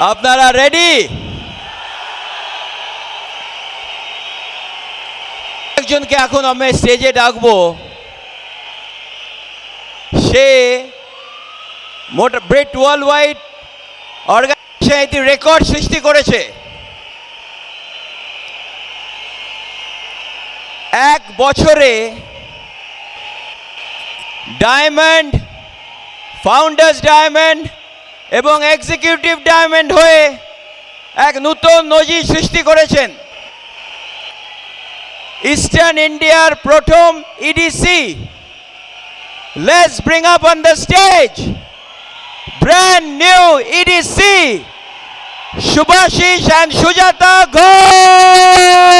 আপনারা রেডি? একজনকে এখন আমি স্টেজে ডাকবো। সে ব্রেট ওয়ার্ল্ড ওয়াইড অর্গানাইজেশন একটি রেকর্ড সৃষ্টি করেছে। এক বছরে ডায়মন্ড, ফাউন্ডার্স ডায়মন্ড এবং এক্সিকিউটিভ ডায়মন্ড হয়ে এক নতুন নজির সৃষ্টি করেছেন। ইস্টার্ন ইন্ডিয়ার প্রথম EDC. Let's bring up on the stage brand new EDC Shubhashish and Sujata Ghosh.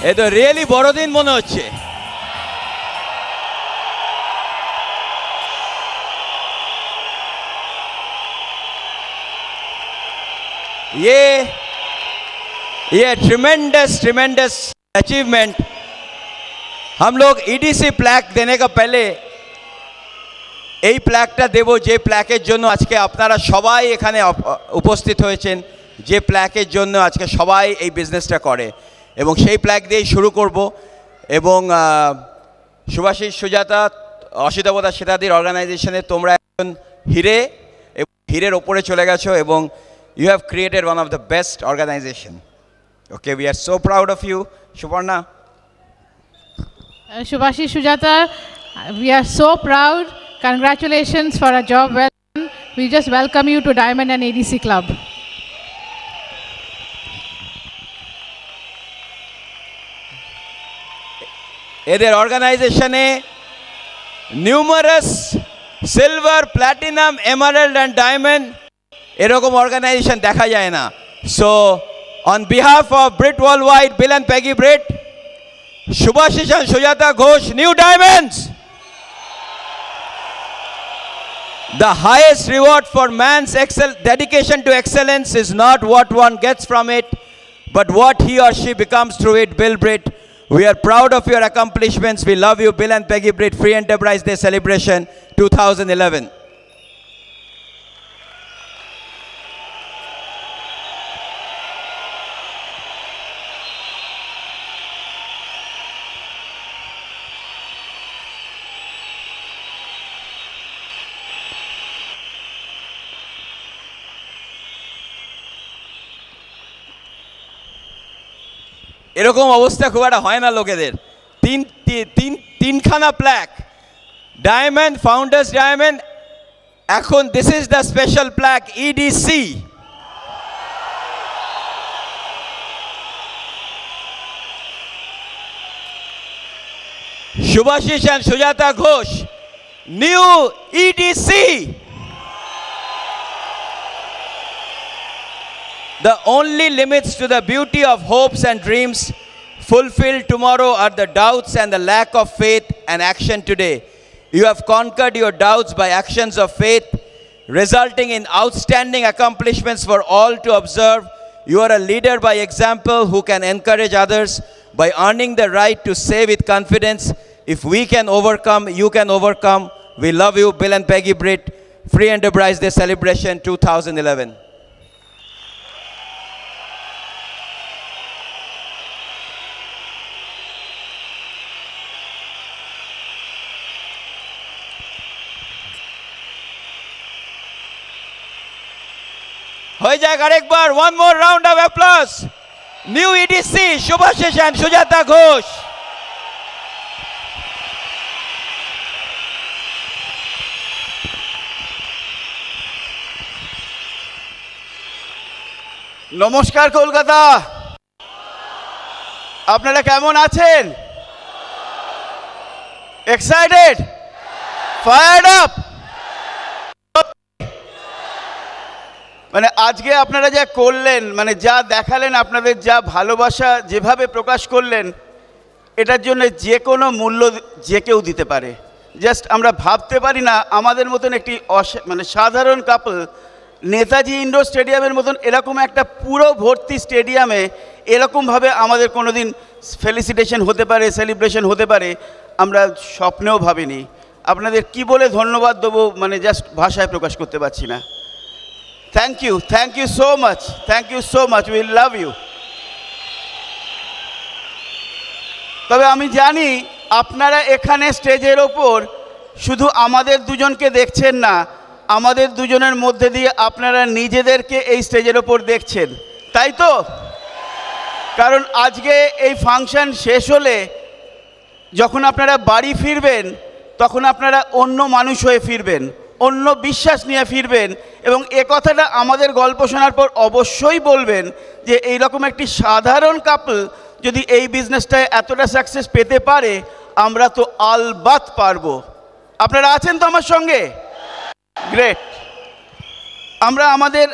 এ তো রিয়েলি বড়দিন মনে হচ্ছে। ये ट्रिमेंडस अचीवमेंट। हम लोग ईडीसी प्लैक देने का पहले এই প্ল্যাকটা দেব, যে প্ল্যাকের জন্য আজকে আপনারা সবাই এখানে উপস্থিত হয়েছেন, যে প্ল্যাকের জন্য আজকে সবাই এই বিজনেসটা করে, এবং সেই প্ল্যাক দিয়েই শুরু করব। এবং শুভাশিস, সুজাতা, অসিতাবতা সেতাদির অর্গানাইজেশনে তোমরা এখন হিরে এবং হিরের ওপরে চলে গেছো, এবং you have created one of the best organisation. Okay, we are so proud of you, Suparna. Shubhashish, Sujata, we are so proud. Congratulations for a job well done. We just welcome you to Diamond and ADC Club. এদের অর্গানাইজেশনে numerous silver, platinum, emerald and diamond এরকম organisation দেখা যায় না। So on behalf of Britt world wide, Bill and Peggy Britt, Shubhashish and Sujata Ghosh, new diamonds. The highest reward for man's dedication to excellence is not what one gets from it, but what he or she becomes through it. Bill Britt, we are proud of your accomplishments. We love you. Bill and Peggy Britt, Free Enterprise Day Celebration 2011. এরকম অবস্থা খুব একটা হয় না লোকেদের। তিনখানা plaque, diamond, founders diamond, এখন this is the special plaque EDC. Shubhashish and Sujata Ghosh, new EDC. The only limits to the beauty of hopes and dreams fulfilled tomorrow are the doubts and the lack of faith and action today. You have conquered your doubts by actions of faith, resulting in outstanding accomplishments for all to observe. You are a leader by example who can encourage others by earning the right to say with confidence, if we can overcome, you can overcome. We love you, Bill and Peggy Britt. Free Enterprise Day Celebration 2011. হয়ে যাক আরেকবার, one more round of applause. New EDC, Shubhashish and Sujata Ghosh. নমস্কার কলকাতা, আপনারা কেমন আছেন? Excited? Fired up? মানে আজকে আপনারা যা করলেন, মানে যা দেখালেন, আপনাদের যা ভালোবাসা যেভাবে প্রকাশ করলেন, এটার জন্য যে কোনো মূল্য যে কেউ দিতে পারে। জাস্ট আমরা ভাবতে পারি না আমাদের মতন একটি মানে সাধারণ কাপল নেতাজি ইন্ডোর স্টেডিয়ামের মতন এরকম একটা পুরো ভর্তি স্টেডিয়ামে এরকমভাবে আমাদের কোনো দিন ফেলিসিটেশন হতে পারে, সেলিব্রেশন হতে পারে, আমরা স্বপ্নেও ভাবিনি। আপনাদের কি বলে ধন্যবাদ দেবো, মানে জাস্ট ভাষায় প্রকাশ করতে পারছি না। Thank you so much, thank you so much, we love you. তবে আমি জানি আপনারা এখানে স্টেজের ওপর শুধু আমাদের দুজনকে দেখছেন না, আমাদের দুজনের মধ্যে দিয়ে আপনারা নিজেদেরকে এই স্টেজের ওপর দেখছেন, তাই তো? কারণ আজকে এই ফাংশন শেষ হলে যখন আপনারা বাড়ি ফিরবেন, তখন আপনারা অন্য মানুষ হয়ে ফিরবেন, অন্য বিশ্বাস নিয়ে ফিরবেন, এবং এ কথাটা আমাদের গল্প শোনার পর অবশ্যই বলবেন যে এইরকম একটি সাধারণ কাপল যদি এই বিজনেসটায় এতটা সাকসেস পেতে পারে, আমরা তো আলবাত পারবো। আপনারা আছেন তো আমার সঙ্গে? গ্রেট। আমরা আমাদের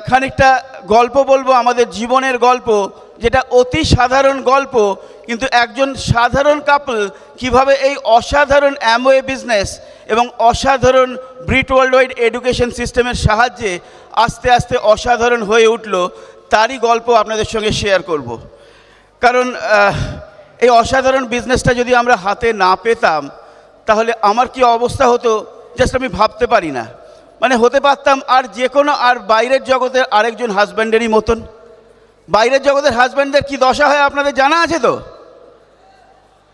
খানিকটা গল্প বলবো, আমাদের জীবনের গল্প, যেটা অতি সাধারণ গল্প, কিন্তু একজন সাধারণ কাপল কিভাবে এই অসাধারণ অ্যামওয়ে বিজনেস এবং অসাধারণ ব্রিট ওয়ার্ল্ড ওয়াইড এডুকেশন সিস্টেমের সাহায্যে আস্তে আস্তে অসাধারণ হয়ে উঠল, তারই গল্প আপনাদের সঙ্গে শেয়ার করব। কারণ এই অসাধারণ বিজনেসটা যদি আমরা হাতে না পেতাম, তাহলে আমার কি অবস্থা হতো জাস্ট আমি ভাবতে পারি না। মানে হতে পারতাম আর যে কোনো আর বাইরের জগতের আরেকজন হাজব্যান্ডেরই মতন। বাইরের জগতের হাজব্যান্ডদের কি দশা হয় আপনাদের জানা আছে তো?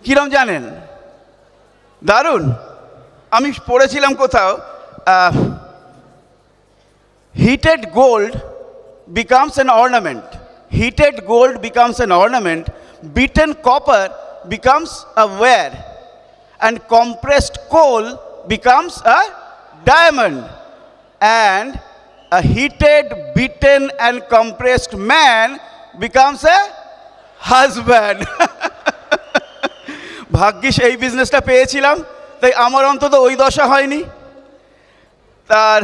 কীরকম জানেন? দারুণ। আমি পড়েছিলাম কোথাও, heated gold becomes an ornament, heated gold becomes an ornament, beaten copper becomes a wire, and compressed coal becomes a diamond, and a heated, beaten and compressed man becomes a husband. ভাগ্যিস এই বিজনেসটা পেয়েছিলাম, তাই আমার অন্তত ওই দশা হয়নি। তার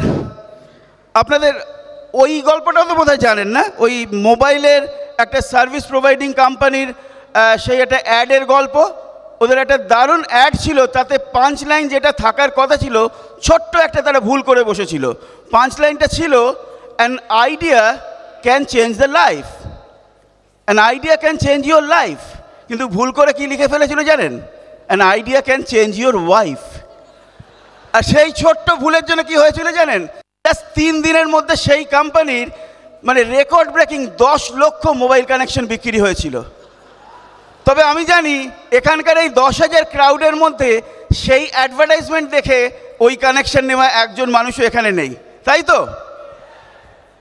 আপনাদের ওই গল্পটাও তো বোধহয় জানেন না, ওই মোবাইলের একটা সার্ভিস প্রোভাইডিং কোম্পানির সেই একটা অ্যাডের গল্প। ওদের একটা দারুণ অ্যাড ছিল, তাতে 5 লাইন যেটা থাকার কথা ছিল, ছোট্ট একটা তারা ভুল করে বসেছিল। 5 লাইনটা ছিল, an idea can change the life, an idea can change your life. কিন্তু ভুল করে কি লিখে ফেলেছিল জানেন? An idea can change your wife. আর সেই ছোট্ট ভুলের জন্য কি হয়েছিল জানেন? জাস্ট 3 দিনের মধ্যে সেই কোম্পানির মানে রেকর্ড ব্রেকিং 10 লক্ষ মোবাইল কানেকশন বিক্রি হয়েছিল। তবে আমি জানি এখানকার এই 10,000 ক্রাউডের মধ্যে সেই অ্যাডভার্টাইজমেন্ট দেখে ওই কানেকশন নেওয়া একজন মানুষও এখানে নেই, তাই তো?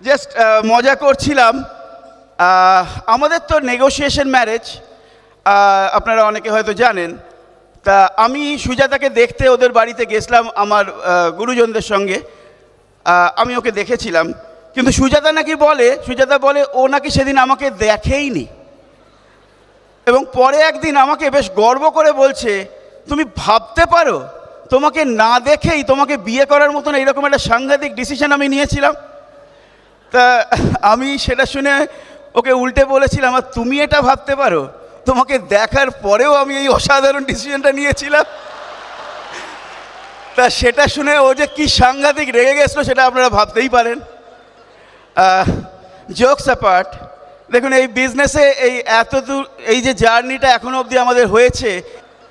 জাস্ট মজা করছিলাম। আমাদের তো নেগোসিয়েশন ম্যারেজ, আপনারা অনেকে হয়তো জানেন। তা আমি সুজাতাকে দেখতে ওদের বাড়িতে গেছিলাম আমার গুরুজনদের সঙ্গে। আমি ওকে দেখেছিলাম, কিন্তু সুজাতা বলে ও নাকি সেদিন আমাকে দেখেইনি। এবং পরে একদিন আমাকে বেশ গর্ব করে বলছে, তুমি ভাবতে পারো তোমাকে না দেখেই তোমাকে বিয়ে করার মতন এইরকম একটা সাংঘাতিক ডিসিশন আমি নিয়েছিলাম। তা আমি সেটা শুনে ওকে উল্টে বলেছিলাম, আর তুমি এটা ভাবতে পারো? তোমাকে দেখার পরেও আমি এই অসাধারণ ডিসিশনটা নিয়েছিলাম। তা সেটা শুনে ও যে কী সাংঘাতিক রেগে গেছিলো সেটা আপনারা ভাবতেই পারেন। জোকস অ্যাপার্ট, দেখুন এই বিজনেসে এই এতদূর এই যে জার্নিটা এখনও অবধি আমাদের হয়েছে,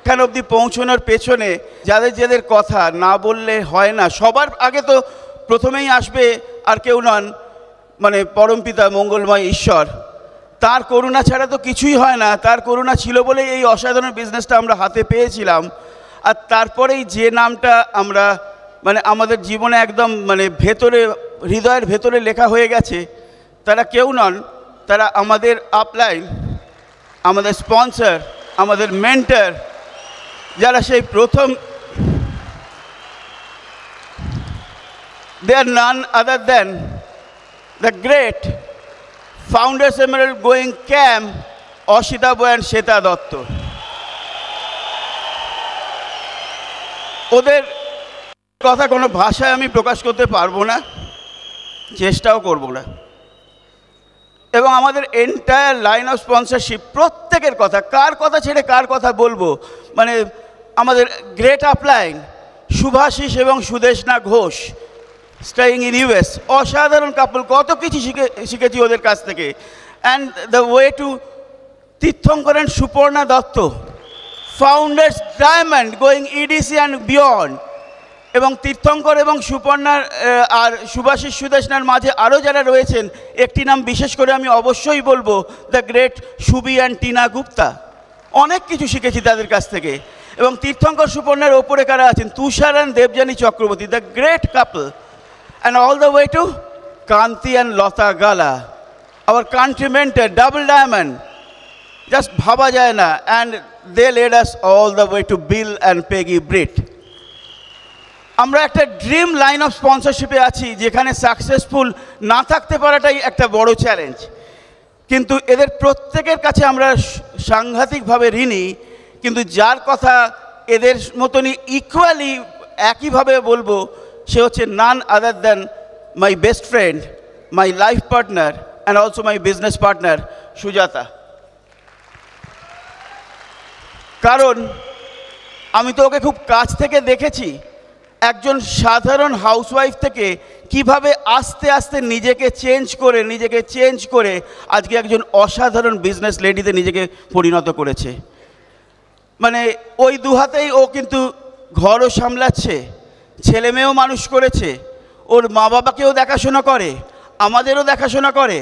এখান অবধি পৌঁছানোর পেছনে যাদের কথা না বললে হয় না। সবার আগে তো প্রথমেই আসবে আর কেউ নন, মানে পরমপিতা মঙ্গলময় ঈশ্বর। তার করুণা ছাড়া তো কিছুই হয় না। তার করুণা ছিল বলেই এই অসাধারণ বিজনেসটা আমরা হাতে পেয়েছিলাম। আর তারপরেই যে নামটা আমরা মানে আমাদের জীবনে একদম মানে ভেতরে, হৃদয়ের ভেতরে লেখা হয়ে গেছে, তারা কেউ নন, তারা আমাদের আপলাইন, আমাদের স্পন্সর, আমাদের মেন্টর, যারা সেই প্রথম, they are none other than the great founders emerald going camp Asita Boyan Shweta Dutta. ওদের কথা কোনো ভাষায় আমি প্রকাশ করতে পারবো না, চেষ্টাও করব না। এবং আমাদের এন্টায়ার লাইন অফ স্পন্সরশিপ, প্রত্যেকের কথা, কার কথা ছেড়ে কার কথা বলবো, মানে আমাদের গ্রেট আপলাইন শুভাশিস এবং Sudeshna Ghosh, staying in US, অসাধারণ কাপল, কত কিছু শিখেছি ওদের কাছ থেকে। And the way to Tirthankar and Suparna Dutta, founders diamond going EDC and beyond. এবং তীর্থঙ্কর এবং সুপর্ণার আর সুভাষিস সুদেশনার মাঝে আরও যারা রয়েছেন, একটি নাম বিশেষ করে আমি অবশ্যই বলবো, দ্য গ্রেট সুবি অ্যান্ড টিনা গুপ্তা। অনেক কিছু শিখেছি তাদের কাছ থেকে। এবং তীর্থঙ্কর সুপর্ণার ওপরে কারা আছেন, Tushar and Debjani Chakraborty, the great couple. And all the way to Kanti and Lata Gala, our country mentor, double diamond, just ভাবা যায় না। And they led us all the way to Bill and Peggy Britt. আমরা একটা ড্রিম লাইন অফ স্পন্সরশিপে আছি, যেখানে successful না থাকতে পারাটাই একটা বড় চ্যালেঞ্জ। কিন্তু এদের প্রত্যেকের কাছে আমরা সাংঘাতিকভাবে ঋণী। কিন্তু যার কথা এদের মতনই ইকুয়ালি একইভাবে বলবো, সে হচ্ছে none other than my best friend, my life partner and also my business partner Sujata. কারণ আমি তো ওকে খুব কাছ থেকে দেখেছি, একজন সাধারণ হাউসওয়াইফ থেকে কিভাবে আস্তে আস্তে নিজেকে চেঞ্জ করে আজকে একজন অসাধারণ বিজনেস লেডিতে নিজেকে পরিণত করেছে। মানে ওই দু হাতেই ও কিন্তু ঘরও সামলাচ্ছে, ছেলে মেয়েও মানুষ করেছে, ওর মা বাবাকেও দেখাশোনা করে, আমাদেরও দেখাশোনা করে,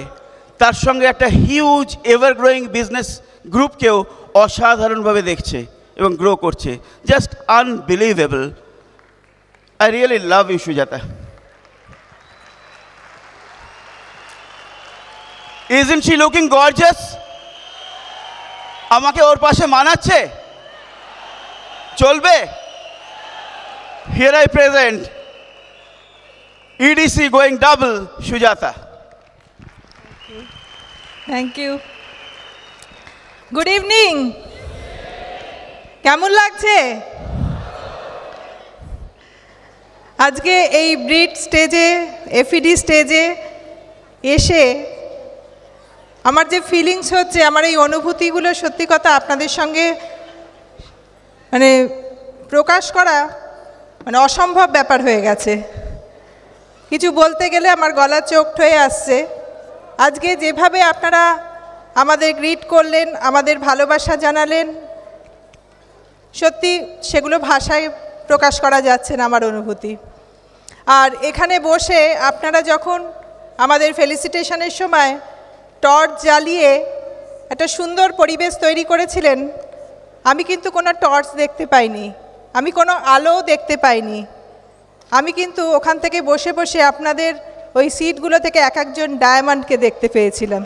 তার সঙ্গে একটা হিউজ এভার গ্রোয়িং বিজনেস গ্রুপকেও অসাধারণভাবে দেখছে এবং গ্রো করছে। Just unbelievable. I really love you, Sujata. Isn't she looking gorgeous? আমাকে ওর পাশে মানাচ্ছে? চলবে? Here I present EDC going double, Sujata. Thank you. Good evening. কেমন লাগছে আজকে এই ব্রিট স্টেজে, এফইডি স্টেজে এসে? আমার যে ফিলিংস হচ্ছে, আমার এই অনুভূতিগুলো সত্যি কথা আপনাদের সঙ্গে মানে প্রকাশ করা মানে অসম্ভব ব্যাপার হয়ে গেছে। কিছু বলতে গেলে আমার গলা চোখড হয়ে আসছে। আজকে যেভাবে আপনারা আমাদের গ্রিট করলেন, আমাদের ভালোবাসা জানালেন, সত্যি সেগুলো ভাষায় প্রকাশ করা যাচ্ছে না আমার অনুভূতি। আর এখানে বসে আপনারা যখন আমাদের ফেলিসিটেশনের সময় টর্চ জ্বালিয়ে একটা সুন্দর পরিবেশ তৈরি করেছিলেন, আমি কিন্তু কোনো টর্চ দেখতে পাইনি, আমি কোনো আলো দেখতে পাইনি। আমি কিন্তু ওখান থেকে বসে বসে আপনাদের ওই সিটগুলো থেকে এক একজন ডায়মন্ডকে দেখতে পেয়েছিলাম।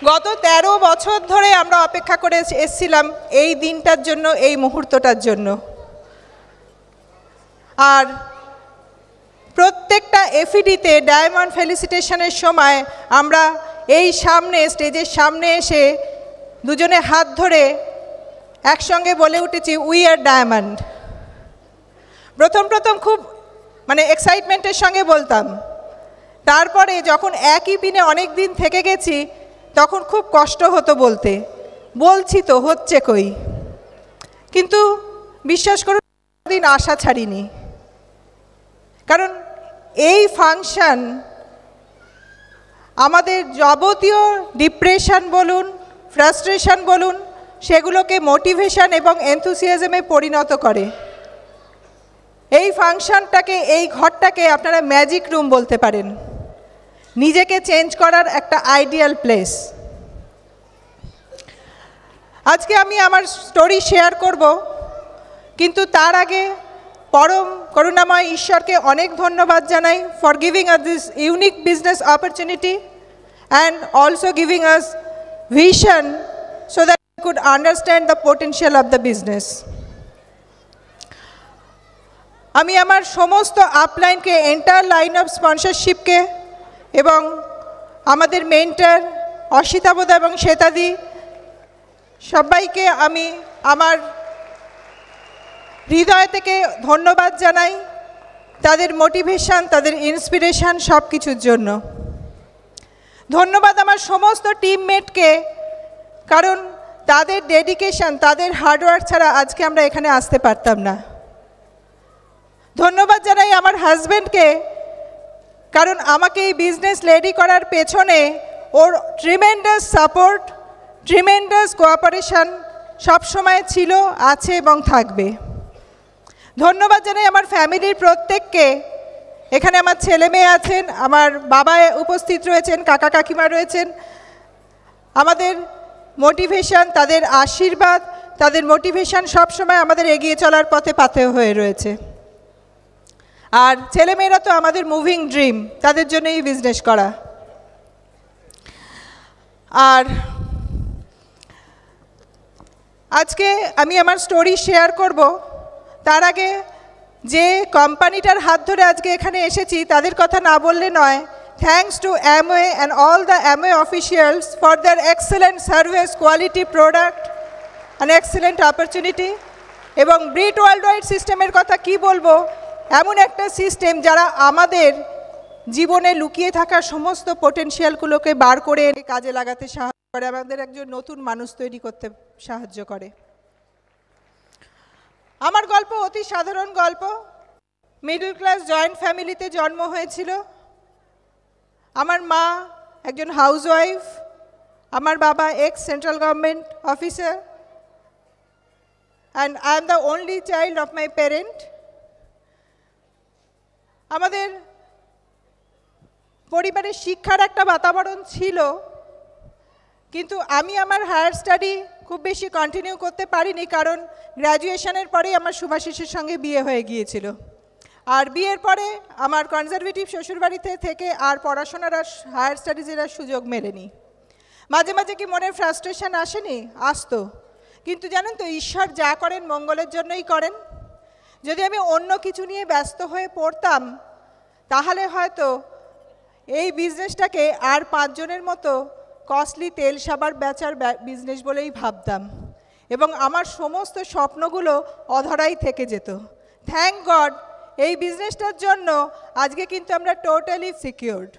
গত 13 বছর ধরে আমরা অপেক্ষা করে এসেছিলাম এই দিনটার জন্য, এই মুহূর্তটার জন্য। আর প্রত্যেকটা এফইডিতে ডায়মন্ড ফেলিসিটেশনের সময় আমরা এই সামনে স্টেজের সামনে এসে দুজনে হাত ধরে একসঙ্গে বলে উঠেছি উই আর ডায়মন্ড। প্রথম খুব এক্সাইটমেন্টের সঙ্গে বলতাম, তারপরে যখন একই পিনে অনেক দিন থেকে গেছি তখন খুব কষ্ট হতো বলতে, বলছি তো হচ্ছে কই। কিন্তু বিশ্বাস করুন দিন আশা ছাড়িনি, কারণ এই ফাংশন আমাদের যাবতীয় ডিপ্রেশন বলুন, ফ্রাস্ট্রেশন বলুন, সেগুলোকে মোটিভেশন এবং এনথুসিয়াজমে পরিণত করে। এই ফাংশনটাকে, এই ঘরটাকে আপনারা ম্যাজিক রুম বলতে পারেন, নিজেকে চেঞ্জ করার একটা আইডিয়াল প্লেস। আজকে আমি আমার স্টোরি শেয়ার করব, কিন্তু তার আগে পরম করুণাময় ঈশ্বরকে অনেক ধন্যবাদ জানাই for giving us this unique business opportunity and also giving us vision so that we could understand the potential of the business. আমি আমার সমস্ত আপলাইনকে, এন্টায়ার লাইন অফ স্পন্সরশিপকে এবং আমাদের মেন্টর অসিতাবোধা এবং শ্বেতাদি সবাইকে আমি আমার হৃদয় থেকে ধন্যবাদ জানাই, তাদের মোটিভেশন, তাদের ইন্সপিরেশন সব কিছুর জন্য। ধন্যবাদ আমার সমস্ত টিমমেটকে, কারণ তাদের ডেডিকেশন, তাদের হার্ডওয়ার্ক ছাড়া আজকে আমরা এখানে আসতে পারতাম না। ধন্যবাদ জানাই আমার হাজব্যান্ডকে, কারণ আমাকে এই বিজনেস রেডি করার পেছনে ওর ট্রিমেন্ডাস সাপোর্ট, ট্রিমেন্ডাস কোঅপারেশন সবসময় ছিল, আছে এবং থাকবে। ধন্যবাদ জানাই আমার ফ্যামিলির প্রত্যেককে। এখানে আমার ছেলে মেয়ে আছেন, আমার বাবা উপস্থিত রয়েছেন, কাকা কাকিমা রয়েছেন। আমাদের মোটিভেশন, তাদের আশীর্বাদ, তাদের মোটিভেশন সবসময় আমাদের এগিয়ে চলার পথে পাথেয় হয়ে রয়েছে। আর ছেলেমেয়েরা তো আমাদের মুভিং ড্রিম, তাদের জন্যই বিজনেস করা। আর আজকে আমি আমার স্টোরি শেয়ার করব, তার আগে যে কোম্পানিটার হাত ধরে আজকে এখানে এসেছি তাদের কথা না বললে নয়। Thanks to Amway and all the Amway officials for their excellent service, quality product and excellent opportunity. এবং ব্রিট ওয়ার্ল্ড ওয়াইড সিস্টেমের কথা কি বলবো, এমন একটা সিস্টেম যারা আমাদের জীবনে লুকিয়ে থাকা সমস্ত পোটেনশিয়ালগুলোকে বার করে কাজে লাগাতে সাহায্য করে, আমাদের একজন নতুন মানুষ তৈরি করতে সাহায্য করে। আমার গল্প অতি সাধারণ গল্প। মিডল ক্লাস জয়েন্ট ফ্যামিলিতে জন্ম হয়েছিল। আমার মা একজন হাউসওয়াইফ, আমার বাবা x central government officer, and I am the only child of my parent. আমাদের পরিবারের শিক্ষার একটা বাতাবরণ ছিল, কিন্তু আমি আমার হায়ার স্টাডি খুব বেশি কন্টিনিউ করতে পারিনি, কারণ গ্র্যাজুয়েশনের পরেই আমার শুভাশিসের সঙ্গে বিয়ে হয়ে গিয়েছিল। আর বিয়ের পরে আমার কনজারভেটিভ শ্বশুরবাড়িতে থেকে আর পড়াশোনার আর হায়ার স্টাডিজের আর সুযোগ মেলেনি। মাঝে মাঝে কি মনে ফ্রাস্ট্রেশন আসেনি? আসতো। কিন্তু জানেন তো, ঈশ্বর যা করেন মঙ্গলের জন্যই করেন। যদি আমি অন্য কিছু নিয়ে ব্যস্ত হয়ে পড়তাম তাহলে হয়তো এই বিজনেসটাকে আর 5 জনের মতো কস্টলি তেল সাবান বেচার বিজনেস বলেই ভাবতাম, এবং আমার সমস্ত স্বপ্নগুলো অধরাই থেকে যেত। থ্যাঙ্ক গড, এই বিজনেসটার জন্য আজকে কিন্তু আমরা টোটালি সিকিউরড।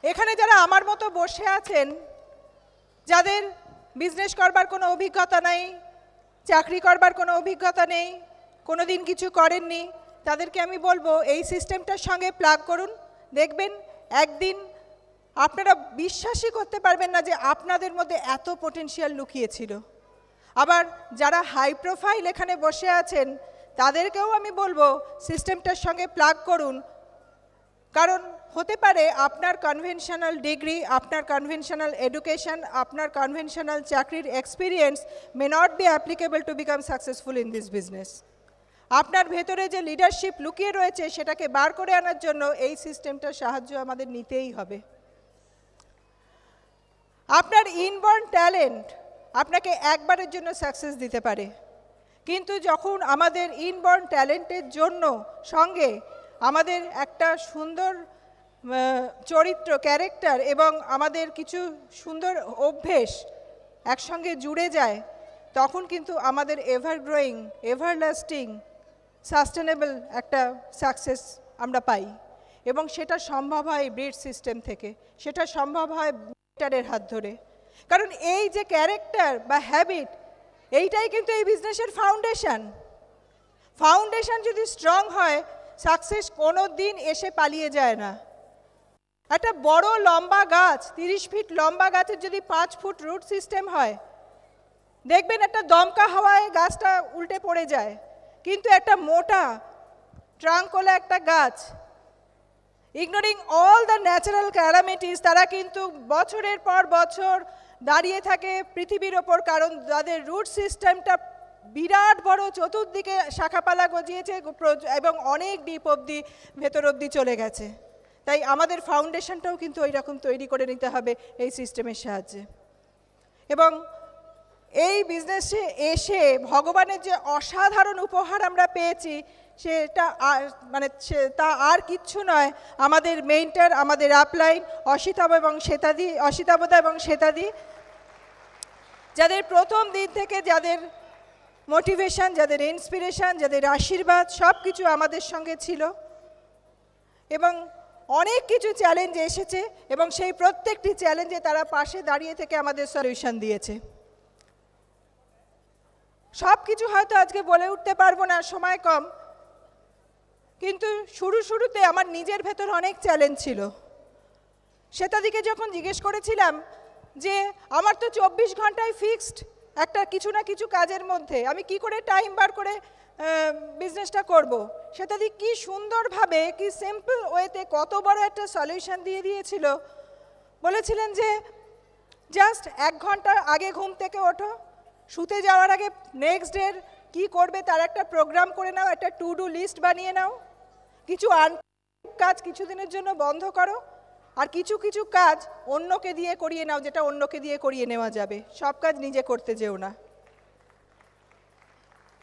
এখানে যারা আমার মতো বসে আছেন, যাদের বিজনেস করবার কোনো অভিজ্ঞতা নেই, চাকরি করবার কোনো অভিজ্ঞতা নেই, কোনো দিন কিছু করেননি, তাদেরকে আমি বলবো এই সিস্টেমটার সঙ্গে প্লাগ করুন। দেখবেন একদিন আপনারা বিশ্বাসই করতে পারবেন না যে আপনাদের মধ্যে এত পোটেনশিয়াল লুকিয়ে ছিল। আবার যারা হাই প্রোফাইল এখানে বসে আছেন তাদেরকেও আমি বলবো সিস্টেমটার সঙ্গে প্লাগ করুন, কারণ হতে পারে আপনার কনভেনশনাল ডিগ্রি, আপনার কনভেনশনাল এডুকেশন, আপনার কনভেনশনাল চাকরির experience may not be applicable to become successful in this business. আপনার ভেতরে যে লিডারশিপ লুকিয়ে রয়েছে সেটাকে বার করে আনার জন্য এই সিস্টেমটার সাহায্য আমাদের নিতেই হবে। আপনার ইনবর্ন ট্যালেন্ট আপনাকে একবারের জন্য সাকসেস দিতে পারে, কিন্তু যখন আমাদের ইনবর্ন ট্যালেন্টের জন্য সঙ্গে আমাদের একটা সুন্দর চরিত্র ক্যারেক্টার এবং আমাদের কিছু সুন্দর অভ্যেস একসঙ্গে জুড়ে যায়, তখন কিন্তু আমাদের ever growing, ever lasting, sustainable একটা সাকসেস আমরা পাই। এবং সেটা সম্ভব হয় ব্রিড সিস্টেম থেকে, সেটা সম্ভব হয় মেন্টরের হাত ধরে। কারণ এই যে ক্যারেক্টার বা হ্যাবিট, এইটাই কিন্তু এই বিজনেসের ফাউন্ডেশন। ফাউন্ডেশন যদি স্ট্রং হয়, সাকসেস কোনো দিন এসে পালিয়ে যায় না। একটা বড় লম্বা গাছ, 30 ফিট লম্বা গাছের যদি 5 ফুট রুট সিস্টেম হয়, দেখবেন একটা দমকা হাওয়ায় গাছটা উল্টে পড়ে যায়। কিন্তু একটা মোটা ট্রাঙ্কওয়ালা একটা গাছ, ignoring all the natural calamities, তারা কিন্তু বছরের পর বছর দাঁড়িয়ে থাকে পৃথিবীর ওপর, কারণ তাদের রুট সিস্টেমটা বিরাট বড়, চতুর্দিকে শাখাপালা গজিয়েছে এবং অনেক ডিপ অবধি ভেতর অবধি চলে গেছে। তাই আমাদের ফাউন্ডেশনটাও কিন্তু ওই রকম তৈরি করে নিতে হবে এই সিস্টেমের সাহায্যে। এবং এই বিজনেসে এসে ভগবানের যে অসাধারণ উপহার আমরা পেয়েছি, সেটা তা আর কিচ্ছু নয়, আমাদের মেন্টর, আমাদের আপলাইন অসিতাবদা এবং শ্বেতাদি, যাদের প্রথম দিন থেকে যাদের মোটিভেশন, যাদের ইন্সপিরেশন, যাদের আশীর্বাদ সব কিছু আমাদের সঙ্গে ছিল। এবং অনেক কিছু চ্যালেঞ্জ এসেছে এবং সেই প্রত্যেকটি চ্যালেঞ্জে তারা পাশে দাঁড়িয়ে থেকে আমাদের সলিউশন দিয়েছে। সব কিছু হয়তো আজকে বলে উঠতে পারবো না, সময় কম, কিন্তু শুরুতে আমার নিজের ভেতর অনেক চ্যালেঞ্জ ছিল। শ্বেতাদিকে যখন জিজ্ঞেস করেছিলাম যে আমার তো 24 ঘন্টায় ফিক্সড একটা কিছু না কিছু কাজের মধ্যে, আমি কি করে টাইম বার করে বিজনেসটা করব, শ্বেতাদি কি সুন্দরভাবে, কি সিম্পল ওয়েতে কত বড় একটা সলিউশন দিয়ে দিয়েছিল। বলেছিলেন যে জাস্ট 1 ঘন্টা আগে ঘুম থেকে ওঠো, শুতে যাওয়ার আগে নেক্সট ডের কী করবে তার একটা প্রোগ্রাম করে নাও, একটা টু ডু লিস্ট বানিয়ে নাও, কিছু কাজ কিছুদিনের জন্য বন্ধ করো, আর কিছু কিছু কাজ অন্যকে দিয়ে করিয়ে নাও, যেটা অন্যকে দিয়ে করিয়ে নেওয়া যাবে, সব কাজ নিজে করতে যেও না।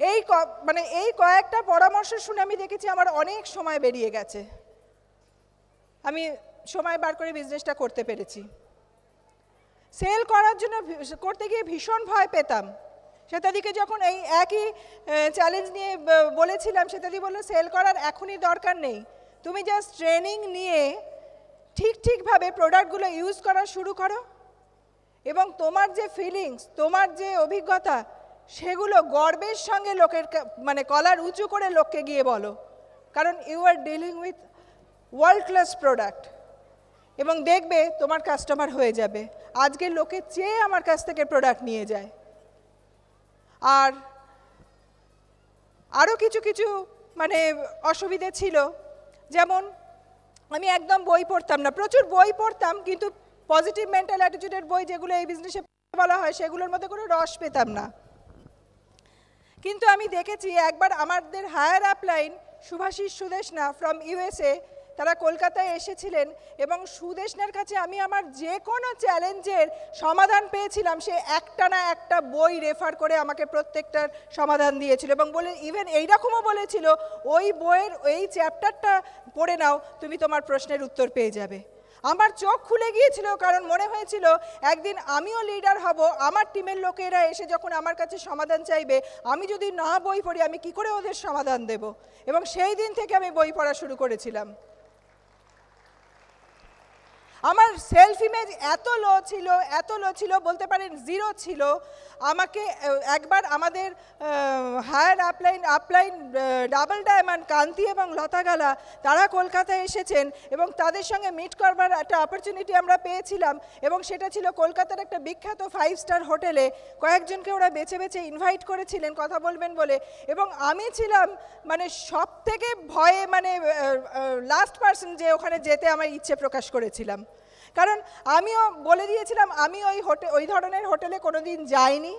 এই কয়েকটা পরামর্শ শুনে আমি দেখেছি আমার অনেক সময় বেরিয়ে গেছে, আমি সময় বার করে বিজনেসটা করতে পেরেছি। সেল করার জন্য করতে গিয়ে ভীষণ ভয় পেতাম। শ্বেতাদিকে যখন এই একই চ্যালেঞ্জ নিয়ে বলেছিলাম, শ্বেতাদি বললো সেল করার এখনই দরকার নেই, তুমি জাস্ট ট্রেনিং নিয়ে ঠিকভাবে প্রোডাক্টগুলো ইউজ করা শুরু করো এবং তোমার যে ফিলিংস, তোমার যে অভিজ্ঞতা, সেগুলো গর্বের সঙ্গে লোকের কলার উঁচু করে লোককে গিয়ে বলো, কারণ you are dealing with world class product. এবং দেখবে তোমার কাস্টমার হয়ে যাবে। আজকের লোকে চেয়ে আমার কাছ থেকে প্রোডাক্ট নিয়ে যায়। আর আরও কিছু অসুবিধে ছিল, যেমন আমি একদম বই পড়তাম না, প্রচুর বই পড়তাম, কিন্তু পজিটিভ মেন্টাল অ্যাটিটিউডের বই যেগুলো এই বিজনেসে বলা হয় সেগুলোর মধ্যে কোনো রস পেতাম না। কিন্তু আমি দেখেছি একবার আমাদের higher upline Shubhashish Sudeshna from USA, তারা কলকাতায় এসেছিলেন এবং সুদেশনার কাছে আমি আমার যে কোনো চ্যালেঞ্জের সমাধান পেয়েছিলাম, সে একটা না একটা বই রেফার করে আমাকে প্রত্যেকটার সমাধান দিয়েছিল এবং ইভেন এইরকমও বলেছিল ওই বইয়ের এই চ্যাপ্টারটা পড়ে নাও, তুমি তোমার প্রশ্নের উত্তর পেয়ে যাবে। আমার চোখ খুলে গিয়েছিল, কারণ মনে হয়েছিল একদিন আমিও লিডার হব, আমার টিমের লোকেরা এসে যখন আমার কাছে সমাধান চাইবে, আমি যদি না বই পড়ি আমি কি করে ওদের সমাধান দেব। এবং সেই দিন থেকে আমি বই পড়া শুরু করেছিলাম। আমার সেলফ ইমেজ এত লো ছিল, বলতে পারেন 0 ছিল। আমাকে একবার আমাদের হায়ার আপলাইন ডাবল ডায়মন্ড কান্তি এবং লতা গালা, তারা কলকাতায় এসেছেন এবং তাদের সঙ্গে মিট করবার একটা অপরচুনিটি আমরা পেয়েছিলাম এবং সেটা ছিল কলকাতার একটা বিখ্যাত 5 স্টার হোটেলে। কয়েকজনকে ওরা বেছে ইনভাইট করেছিলেন কথা বলবেন বলে, এবং আমি ছিলাম সব থেকে ভয়ে লাস্ট পার্সন যে ওখানে যেতে আমার ইচ্ছে প্রকাশ করেছিলাম, কারণ আমিও বলে দিয়েছিলাম আমি ওই ধরনের হোটেলে কোনোদিন যাইনি,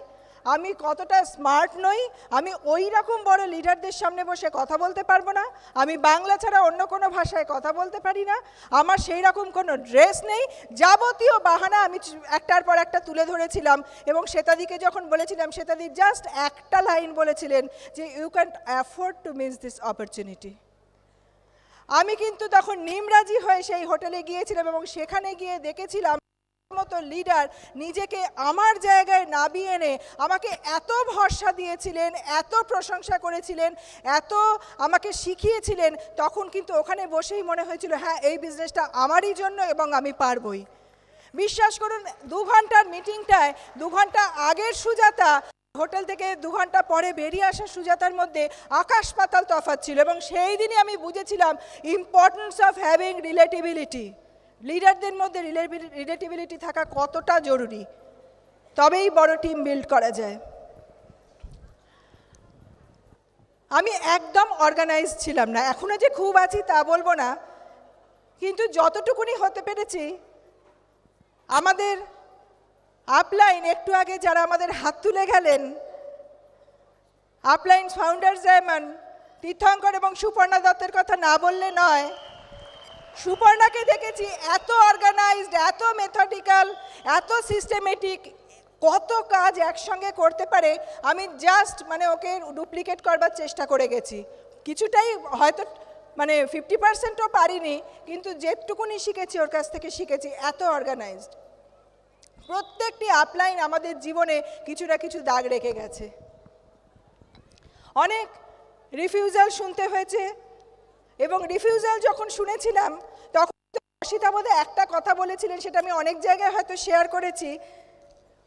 আমি কতটা স্মার্ট নই, আমি ওই রকম বড় লিডারদের সামনে বসে কথা বলতে পারবো না, আমি বাংলা ছাড়া অন্য কোনো ভাষায় কথা বলতে পারি না, আমার সেই রকম কোনো ড্রেস নেই, যাবতীয় বাহানা আমি একটার পর একটা তুলে ধরেছিলাম। এবং শ্বেতাদিকে যখন বলেছিলাম, শ্বেতাদি জাস্ট একটা লাইন বলেছিলেন যে you can't afford to miss this opportunity. আমি কিন্তু তখন নিমরাজি হয়ে সেই হোটেলে গিয়েছিলাম এবং সেখানে গিয়ে দেখেছিলাম মতো লিডার নিজেকে আমার জায়গায় নামিয়ে এনে আমাকে এত ভরসা দিয়েছিলেন, এত প্রশংসা করেছিলেন, এত আমাকে শিখিয়েছিলেন, তখন কিন্তু ওখানে বসেই মনে হয়েছিল হ্যাঁ এই বিজনেসটা আমারই জন্য এবং আমি পারবই। বিশ্বাস করুন 2 ঘন্টার মিটিংটায় 2 ঘন্টা আগের সুজাতা হোটেল থেকে 2 ঘন্টা পরে বেরিয়ে আসা সুজাতার মধ্যে আকাশ পাতাল তফাৎ ছিল এবং সেই দিনই আমি বুঝেছিলাম ইম্পর্টেন্স অফ হ্যাভিং রিলেটিবিলিটি। লিডারদের মধ্যে রিলেটিবিলিটি থাকা কতটা জরুরি, তবেই বড় টিম বিল্ড করা যায়। আমি একদম অর্গানাইজ ছিলাম না, এখনও যে খুব আছি তা বলবো না, কিন্তু যতটুকুনি হতে পেরেছি। আমাদের আপলাইন একটু আগে যারা আমাদের হাত তুলে গেলেন, আপলাইন ফাউন্ডার যেমন তীর্থঙ্কর এবং সুপর্ণা দত্তের কথা না বললে নয়। সুপর্ণাকে দেখেছি এত অর্গানাইজড, এত মেথডিক্যাল, এত সিস্টেমেটিক, কত কাজ একসঙ্গে করতে পারে। আমি জাস্ট মানে ওকে ডুপ্লিকেট করবার চেষ্টা করে গেছি, কিছুটাই হয়তো মানে 50%ও পারিনি, কিন্তু যেটুকুনি শিখেছি ওর কাছ থেকে শিখেছি। এত অর্গানাইজড, প্রত্যেকটি আপলাইন আমাদের জীবনে কিছু না কিছু দাগ রেখে গেছে। অনেক রিফিউজাল শুনতে হয়েছে এবং রিফিউজাল যখন শুনেছিলাম তখন অসিতা বোধ একটা কথা বলেছিলেন, সেটা আমি অনেক জায়গায় হয়তো শেয়ার করেছি।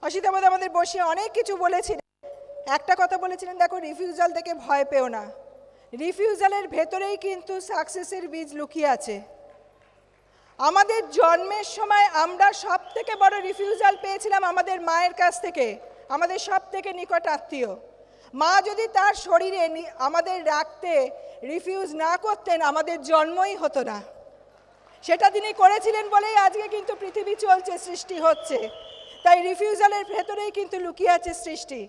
অসিতা বোধ আমাদের বসে অনেক কিছু বলেছিলেন। একটা কথা বলেছিলেন, দেখো রিফিউজাল থেকে ভয় পেও না, রিফিউজালের ভেতরেই কিন্তু সাকসেসের বীজ লুকিয়ে আছে। আমাদের জন্মের সময় আমরা সব থেকে বড় রিফিউজাল পেয়েছিলাম আমাদের মায়ের কাছ থেকে, আমাদের সব থেকে নিকট আত্মীয়। মা যদি তার শরীরে আমাদের রাখতে রিফিউজ না করতেন, আমাদের জন্মই হতো না। সেটা তিনি করেছিলেন বলেই আজকে কিন্তু পৃথিবী চলছে, সৃষ্টি হচ্ছে। তাই রিফিউজালের ভেতরেই কিন্তু লুকিয়ে আছে সৃষ্টি।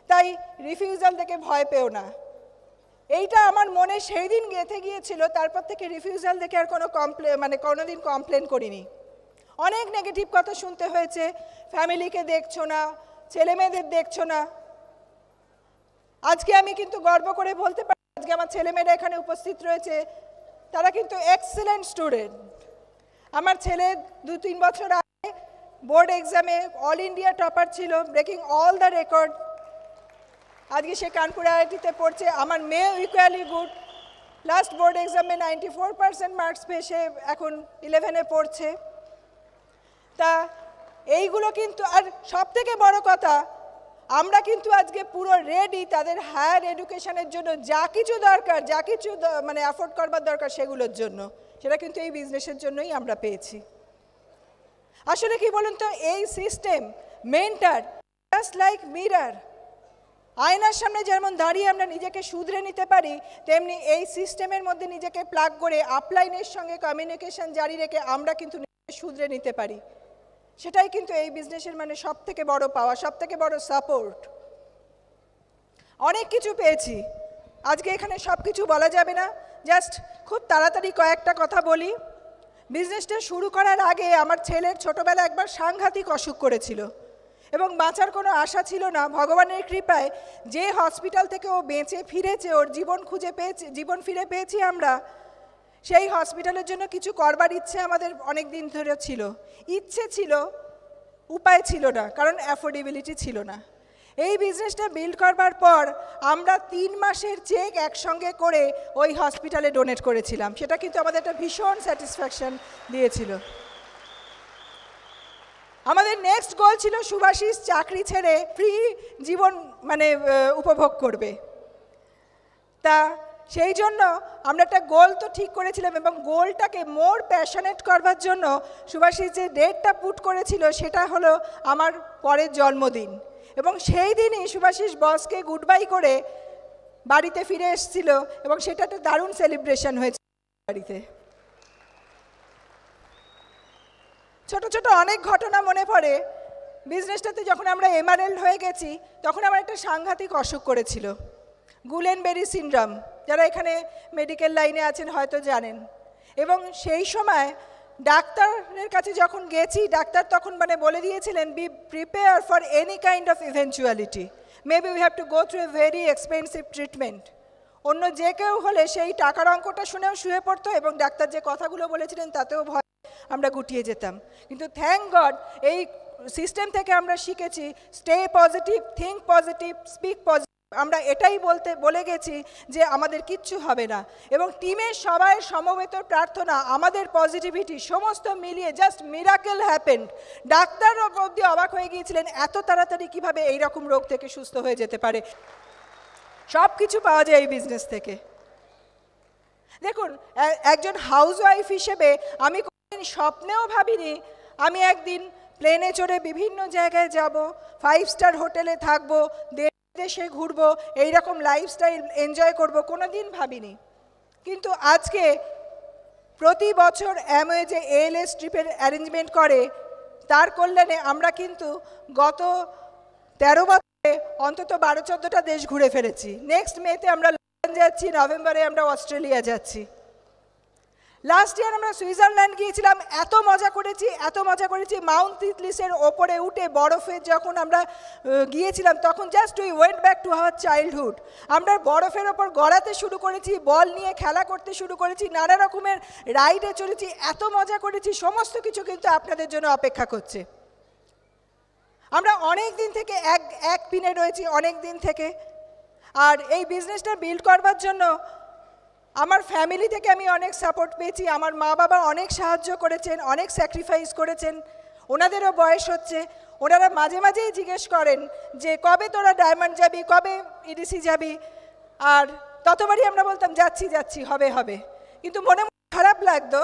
তাই রিফিউজাল থেকে ভয় পেও না, এইটা আমার মনে সেই দিন গেঁথে গিয়েছিল। তারপর থেকে রিফিউজাল দেখে আর কোনোদিন কমপ্লেন করিনি। অনেক নেগেটিভ কথা শুনতে হয়েছে, ফ্যামিলিকে দেখছো না, ছেলে মেয়েদের দেখছো না। আজকে আমি কিন্তু গর্ব করে বলতে পারি, আজকে আমার ছেলেমেয়েরা এখানে উপস্থিত রয়েছে, তারা কিন্তু এক্সেলেন্ট স্টুডেন্ট। আমার ছেলে 2-3 বছর আগে বোর্ড এক্সামে অল ইন্ডিয়া টপার ছিল, ব্রেকিং অল দ্য রেকর্ড। আজকে সে কানপুর আইআইটিতে পড়ছে। আমার মেয়ে ইকুয়ালি গুড, লাস্ট বোর্ড এক্সামে 94% মার্কস পেয়ে সে এখন 11-এ পড়ছে। তা এইগুলো কিন্তু, আর সব থেকে বড় কথা, আমরা কিন্তু আজকে পুরো রেডি তাদের হায়ার এডুকেশনের জন্য, যা কিছু দরকার, যা কিছু মানে অ্যাফোর্ড করবার দরকার সেগুলোর জন্য, সেটা কিন্তু এই বিজনেসের জন্যই আমরা পেয়েছি। আসলে কি বলুন তো, এই system mentor just like mirror, আয়নার সামনে যেমন দাঁড়িয়ে আমরা নিজেকে শুধরে নিতে পারি, তেমনি এই সিস্টেমের মধ্যে নিজেকে প্লাগ করে আপলাইনের সঙ্গে কমিউনিকেশন জারি রেখে আমরা কিন্তু নিজেকে শুধরে নিতে পারি। সেটাই কিন্তু এই বিজনেসের মানে সব থেকে বড় পাওয়া, সব থেকে বড় সাপোর্ট। অনেক কিছু পেয়েছি, আজকে এখানে সব কিছু বলা যাবে না, জাস্ট খুব তাড়াতাড়ি কয়েকটা কথা বলি। বিজনেসটা শুরু করার আগে আমার ছেলের ছোটোবেলা একবার সাংঘাতিক অসুখ করেছিল এবং বাঁচার কোনো আশা ছিল না। ভগবানের কৃপায় যে হসপিটাল থেকে ও বেঁচে ফিরেছে, ওর জীবন ফিরে পেয়েছি আমরা, সেই হসপিটালের জন্য কিছু করবার ইচ্ছে আমাদের অনেক দিন ধরে ছিল। ইচ্ছে ছিল, উপায় ছিল না, কারণ অ্যাফোর্ডেবিলিটি ছিল না। এই বিজনেসটা বিল্ড করবার পর আমরা 3 মাসের চেক একসঙ্গে করে ওই হসপিটালে ডোনেট করেছিলাম। সেটা কিন্তু আমাদের একটা ভীষণ স্যাটিসফ্যাকশন দিয়েছিল। আমাদের নেক্সট গোল ছিল শুভাশিস চাকরি ছেড়ে ফ্রি জীবন উপভোগ করবে। তা সেই জন্য আমরা একটা গোল তো ঠিক করেছিলাম এবং গোলটাকে মোর প্যাশনেট করবার জন্য শুভাশিস যে ডেটটা পুট করেছিল সেটা হলো আমার পরের জন্মদিন। এবং সেই দিনই শুভাশিস বসকে গুড বাই করে বাড়িতে ফিরে এসেছিল এবং সেটা একটা দারুণ সেলিব্রেশন হয়েছে বাড়িতে। ছোট ছোট অনেক ঘটনা মনে পড়ে। বিজনেসটাতে যখন আমরা এমারেল্ড হয়ে গেছি তখন আমার একটা সাংঘাতিক অসুখ করেছিল, গুলেনবেরি সিনড্রোম। যারা এখানে মেডিকেল লাইনে আছেন হয়তো জানেন। এবং সেই সময় ডাক্তারের কাছে যখন গেছি, ডাক্তার তখন বলে দিয়েছিলেন, be prepare for any kind of eventuality, maybe we have to go through a very expensive treatment. অন্য যে কেউ হলে সেই টাকার অঙ্কটা শুনেও শুয়ে পড়তো এবং ডাক্তার যে কথাগুলো বলেছিলেন তাতেও ভয় আমরা গুটিয়ে যেতাম। কিন্তু থ্যাংক গড এই সিস্টেম থেকে আমরা শিখেছি stay positive, think positive, speak positive. আমরা এটাই বলে গেছি যে আমাদের কিচ্ছু হবে না, এবং টিমের সবাই সমবেত প্রার্থনা, আমাদের পজিটিভিটি সমস্ত মিলিয়ে জাস্ট মিরাকেল হ্যাপেন্ড। ডাক্তার অবধি অবাক হয়ে গিয়েছিলেন এত তাড়াতাড়ি কীভাবে এইরকম রোগ থেকে সুস্থ হয়ে যেতে পারে। সব কিছু পাওয়া যায় এই বিজনেস থেকে। দেখুন, একজন হাউসওয়াইফ হিসেবে আমি কোনোদিন স্বপ্নেও ভাবিনি আমি একদিন প্লেনে চড়ে বিভিন্ন জায়গায় যাব, 5 স্টার হোটেলে থাকবো, দেশে ঘুরবো, এইরকম লাইফস্টাইল এনজয় করব, কোনো দিন ভাবিনি। কিন্তু আজকে প্রতি বছর অ্যামওয়ে যে ALS ট্রিপের অ্যারেঞ্জমেন্ট করে তার কল্যাণে আমরা কিন্তু গত 13 বছরে অন্তত 12-14টা দেশ ঘুরে ফেলেছি। নেক্সট মেতে আমরা লন্ডন যাচ্ছি, নভেম্বরে আমরা অস্ট্রেলিয়া যাচ্ছি। লাস্ট ইয়ার আমরা সুইজারল্যান্ড গিয়েছিলাম, এত মজা করেছি। মাউন্ট তিতলিসের ওপরে উঠে বরফে যখন আমরা গিয়েছিলাম তখন just we went back to our childhood. আমরা বরফের ওপর গড়াতে শুরু করেছি, বল নিয়ে খেলা করতে শুরু করেছি, নানা রকমের রাইডে চড়েছি, এত মজা করেছি। সমস্ত কিছু কিন্তু আপনাদের জন্য অপেক্ষা করছে। আমরা অনেক দিন থেকে এক পিনে রয়েছি, অনেক দিন থেকে। আর এই বিজনেসটা বিল্ড করবার জন্য আমার ফ্যামিলি থেকে আমি অনেক সাপোর্ট পেয়েছি। আমার মা বাবা অনেক সাহায্য করেছেন, অনেক স্যাক্রিফাইস করেছেন। ওনাদেরও বয়স হচ্ছে, ওনারা মাঝে মাঝেই জিজ্ঞেস করেন যে কবে তোরা ডায়মন্ড যাবি, কবে EDC যাবি। আর ততবারই আমরা বলতাম যাচ্ছি, হবে। কিন্তু মনে খারাপ লাগতো।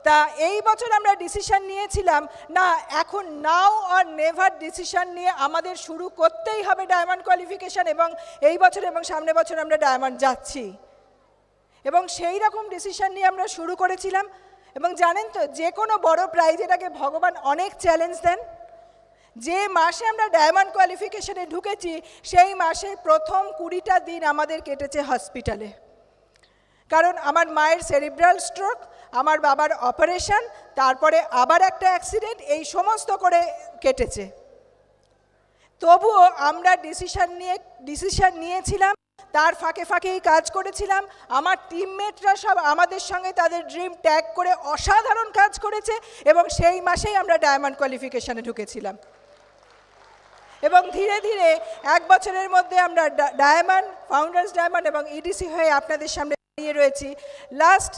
তা এই বছর আমরা ডিসিশন নিয়েছিলাম না, এখন নাও আর নেভার ডিসিশন নিয়ে আমাদের শুরু করতেই হবে ডায়মন্ড কোয়ালিফিকেশান, এবং এই বছর এবং সামনের বছর আমরা ডায়মন্ড যাচ্ছি। এবং সেই রকম ডিসিশন নিয়ে আমরা শুরু করেছিলাম। এবং জানেন তো, যে কোনো বড় প্রাইজের আগে ভগবান অনেক চ্যালেঞ্জ দেন। যে মাসে আমরা ডায়মন্ড কোয়ালিফিকেশানে ঢুকেছি সেই মাসে প্রথম 20টা দিন আমাদের কেটেছে হসপিটালে। কারণ আমার মায়ের সেরিব্রাল স্ট্রোক, আমার বাবার অপারেশন, তারপরে আবার একটা অ্যাক্সিডেন্ট, এই সমস্ত করে কেটেছে। তবুও আমরা ডিসিশন নিয়েছিলাম, তার ফাঁকেই কাজ করেছিলাম। আমার টিমমেটরা সব আমাদের সঙ্গে তাদের ড্রিম ট্যাগ করে অসাধারণ কাজ করেছে, এবং সেই মাসেই আমরা ডায়মন্ড কোয়ালিফিকেশানে ঢুকেছিলাম। এবং ধীরে ধীরে 1 বছরের মধ্যে আমরা ডায়মন্ড, ফাউন্ডার্স ডায়মন্ড এবং EDC হয়ে আপনাদের সামনে দাঁড়িয়ে রয়েছি। লাস্ট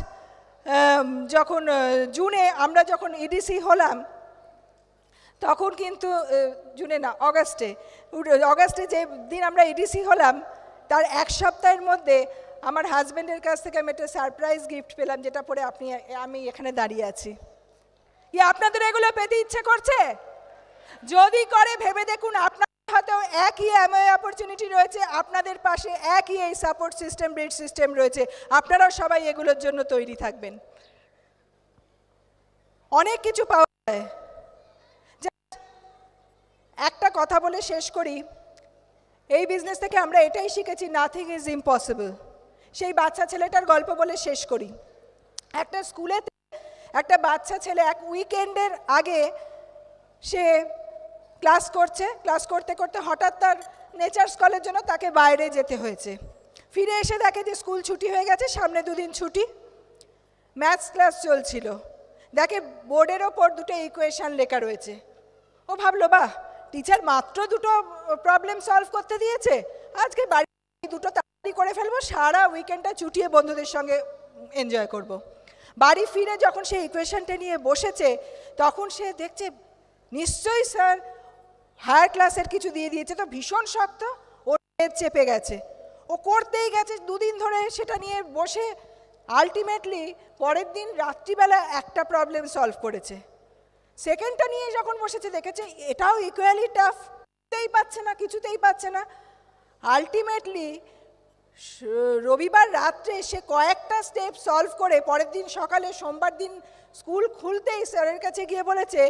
যখন জুনে আমরা যখন EDC হলাম, তখন কিন্তু অগাস্টে যে দিন আমরা EDC হলাম তার 1 সপ্তাহের মধ্যে আমার হাজব্যান্ডের কাছ থেকে আমি একটা সারপ্রাইজ গিফট পেলাম, যেটা পরে আমি এখানে দাঁড়িয়ে আছি। আপনাদের এগুলো পেতে ইচ্ছে করছে? যদি করে ভেবে দেখুন, আপনার হাতেও একই অ্যামওয়ে অপরচুনিটি রয়েছে, আপনাদের পাশে একই এই সাপোর্ট সিস্টেম, ব্রিজ সিস্টেম রয়েছে। আপনারাও সবাই এগুলোর জন্য তৈরি থাকবেন। অনেক কিছু পাওয়া যায়। একটা কথা বলে শেষ করি, এই বিজনেস থেকে আমরা এটাই শিখেছি, নাথিং ইজ ইম্পসিবল। সেই বাচ্চা ছেলেটার গল্প বলে শেষ করি। একটা স্কুলে একটা বাচ্চা ছেলে এক উইকেন্ডের আগে সে ক্লাস করতে করতে হঠাৎ তার নেচার স্কলের জন্য তাকে বাইরে যেতে হয়েছে। ফিরে এসে দেখে যে স্কুল ছুটি হয়ে গেছে, সামনে 2 দিন ছুটি। ম্যাথস ক্লাস চলছিল, দেখে বোর্ডের ওপর 2টো ইকুয়েশন লেখা রয়েছে। ও ভাবলো, বাহ, টিচার মাত্র 2টো প্রবলেম সলভ করতে দিয়েছে, আজকে বাড়ি 2টো তাড়াতাড়ি করে ফেলবো, সারা উইকেন্ডটা চুটিয়ে বন্ধুদের সঙ্গে এনজয় করব। বাড়ি ফিরে যখন সে ইকুয়েশনটা নিয়ে বসেছে, তখন সে দেখছে নিশ্চয়ই স্যার হায়ার ক্লাসের কিছু দিয়ে দিয়েছে, তো ভীষণ শক্ত, ওর চেপে গেছে। ও করতেই গেছে 2 দিন ধরে সেটা নিয়ে বসে। আলটিমেটলি পরের দিন রাত্রিবেলা একটা প্রবলেম সলভ করেছে। সেকেন্ডটা নিয়ে যখন বসেছে দেখেছে এটাও ইকুয়ালি টাফ, কিছুতেই পাচ্ছে না। আলটিমেটলি রবিবার রাত্রে সে কয়েকটা স্টেপ সলভ করে পরের দিন সকালে, সোমবার দিন স্কুল খুলতেই স্যারের কাছে গিয়ে বলেছে,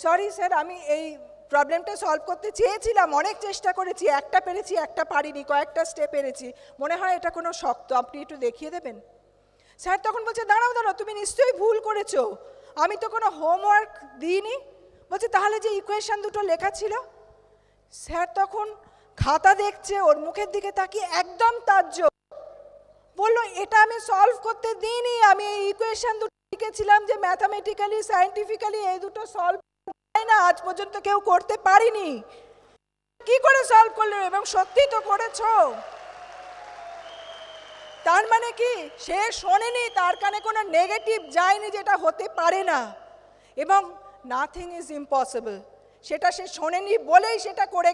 সরি স্যার, আমি এই প্রবলেমটা সলভ করতে চেয়েছিলাম, অনেক চেষ্টা করেছি, একটা পেরেছি, একটা পারিনি, কয়েকটা স্টেপ পেরেছি, মনে হয় এটা কোনো শক্ত, আপনি একটু দেখিয়ে দেবেন। স্যার তখন বলছে, দাঁড়াও, তুমি নিশ্চয়ই ভুল করেছো, আমি তো কোনো হোমওয়ার্ক দিইনি। বলছে, তাহলে যে ইকুয়েশন 2টো লেখা ছিল। স্যার তখন খাতা দেখছে, ওর মুখের দিকে তাকিয়ে একদম তাজ্জব, বললো এটা আমি সলভ করতে দিইনি, আমি এই ইকুয়েশন দুটো লিখেছিলাম যে ম্যাথামেটিক্যালি সায়েন্টিফিক্যালি এই দুটো সলভ হয় না, আজ পর্যন্ত কেউ করতে পারিনি। কি করে সলভ করলে? এবং সত্যি তো করেছো। তার মানে কি সে শোনেনি, তার কানে কোনো নেগেটিভ যায়নি যেটা হতে পারে না, এবং নাথিং ইজ ইম্পসিবল, সেটা সে শোনেনি বলেই সেটা করে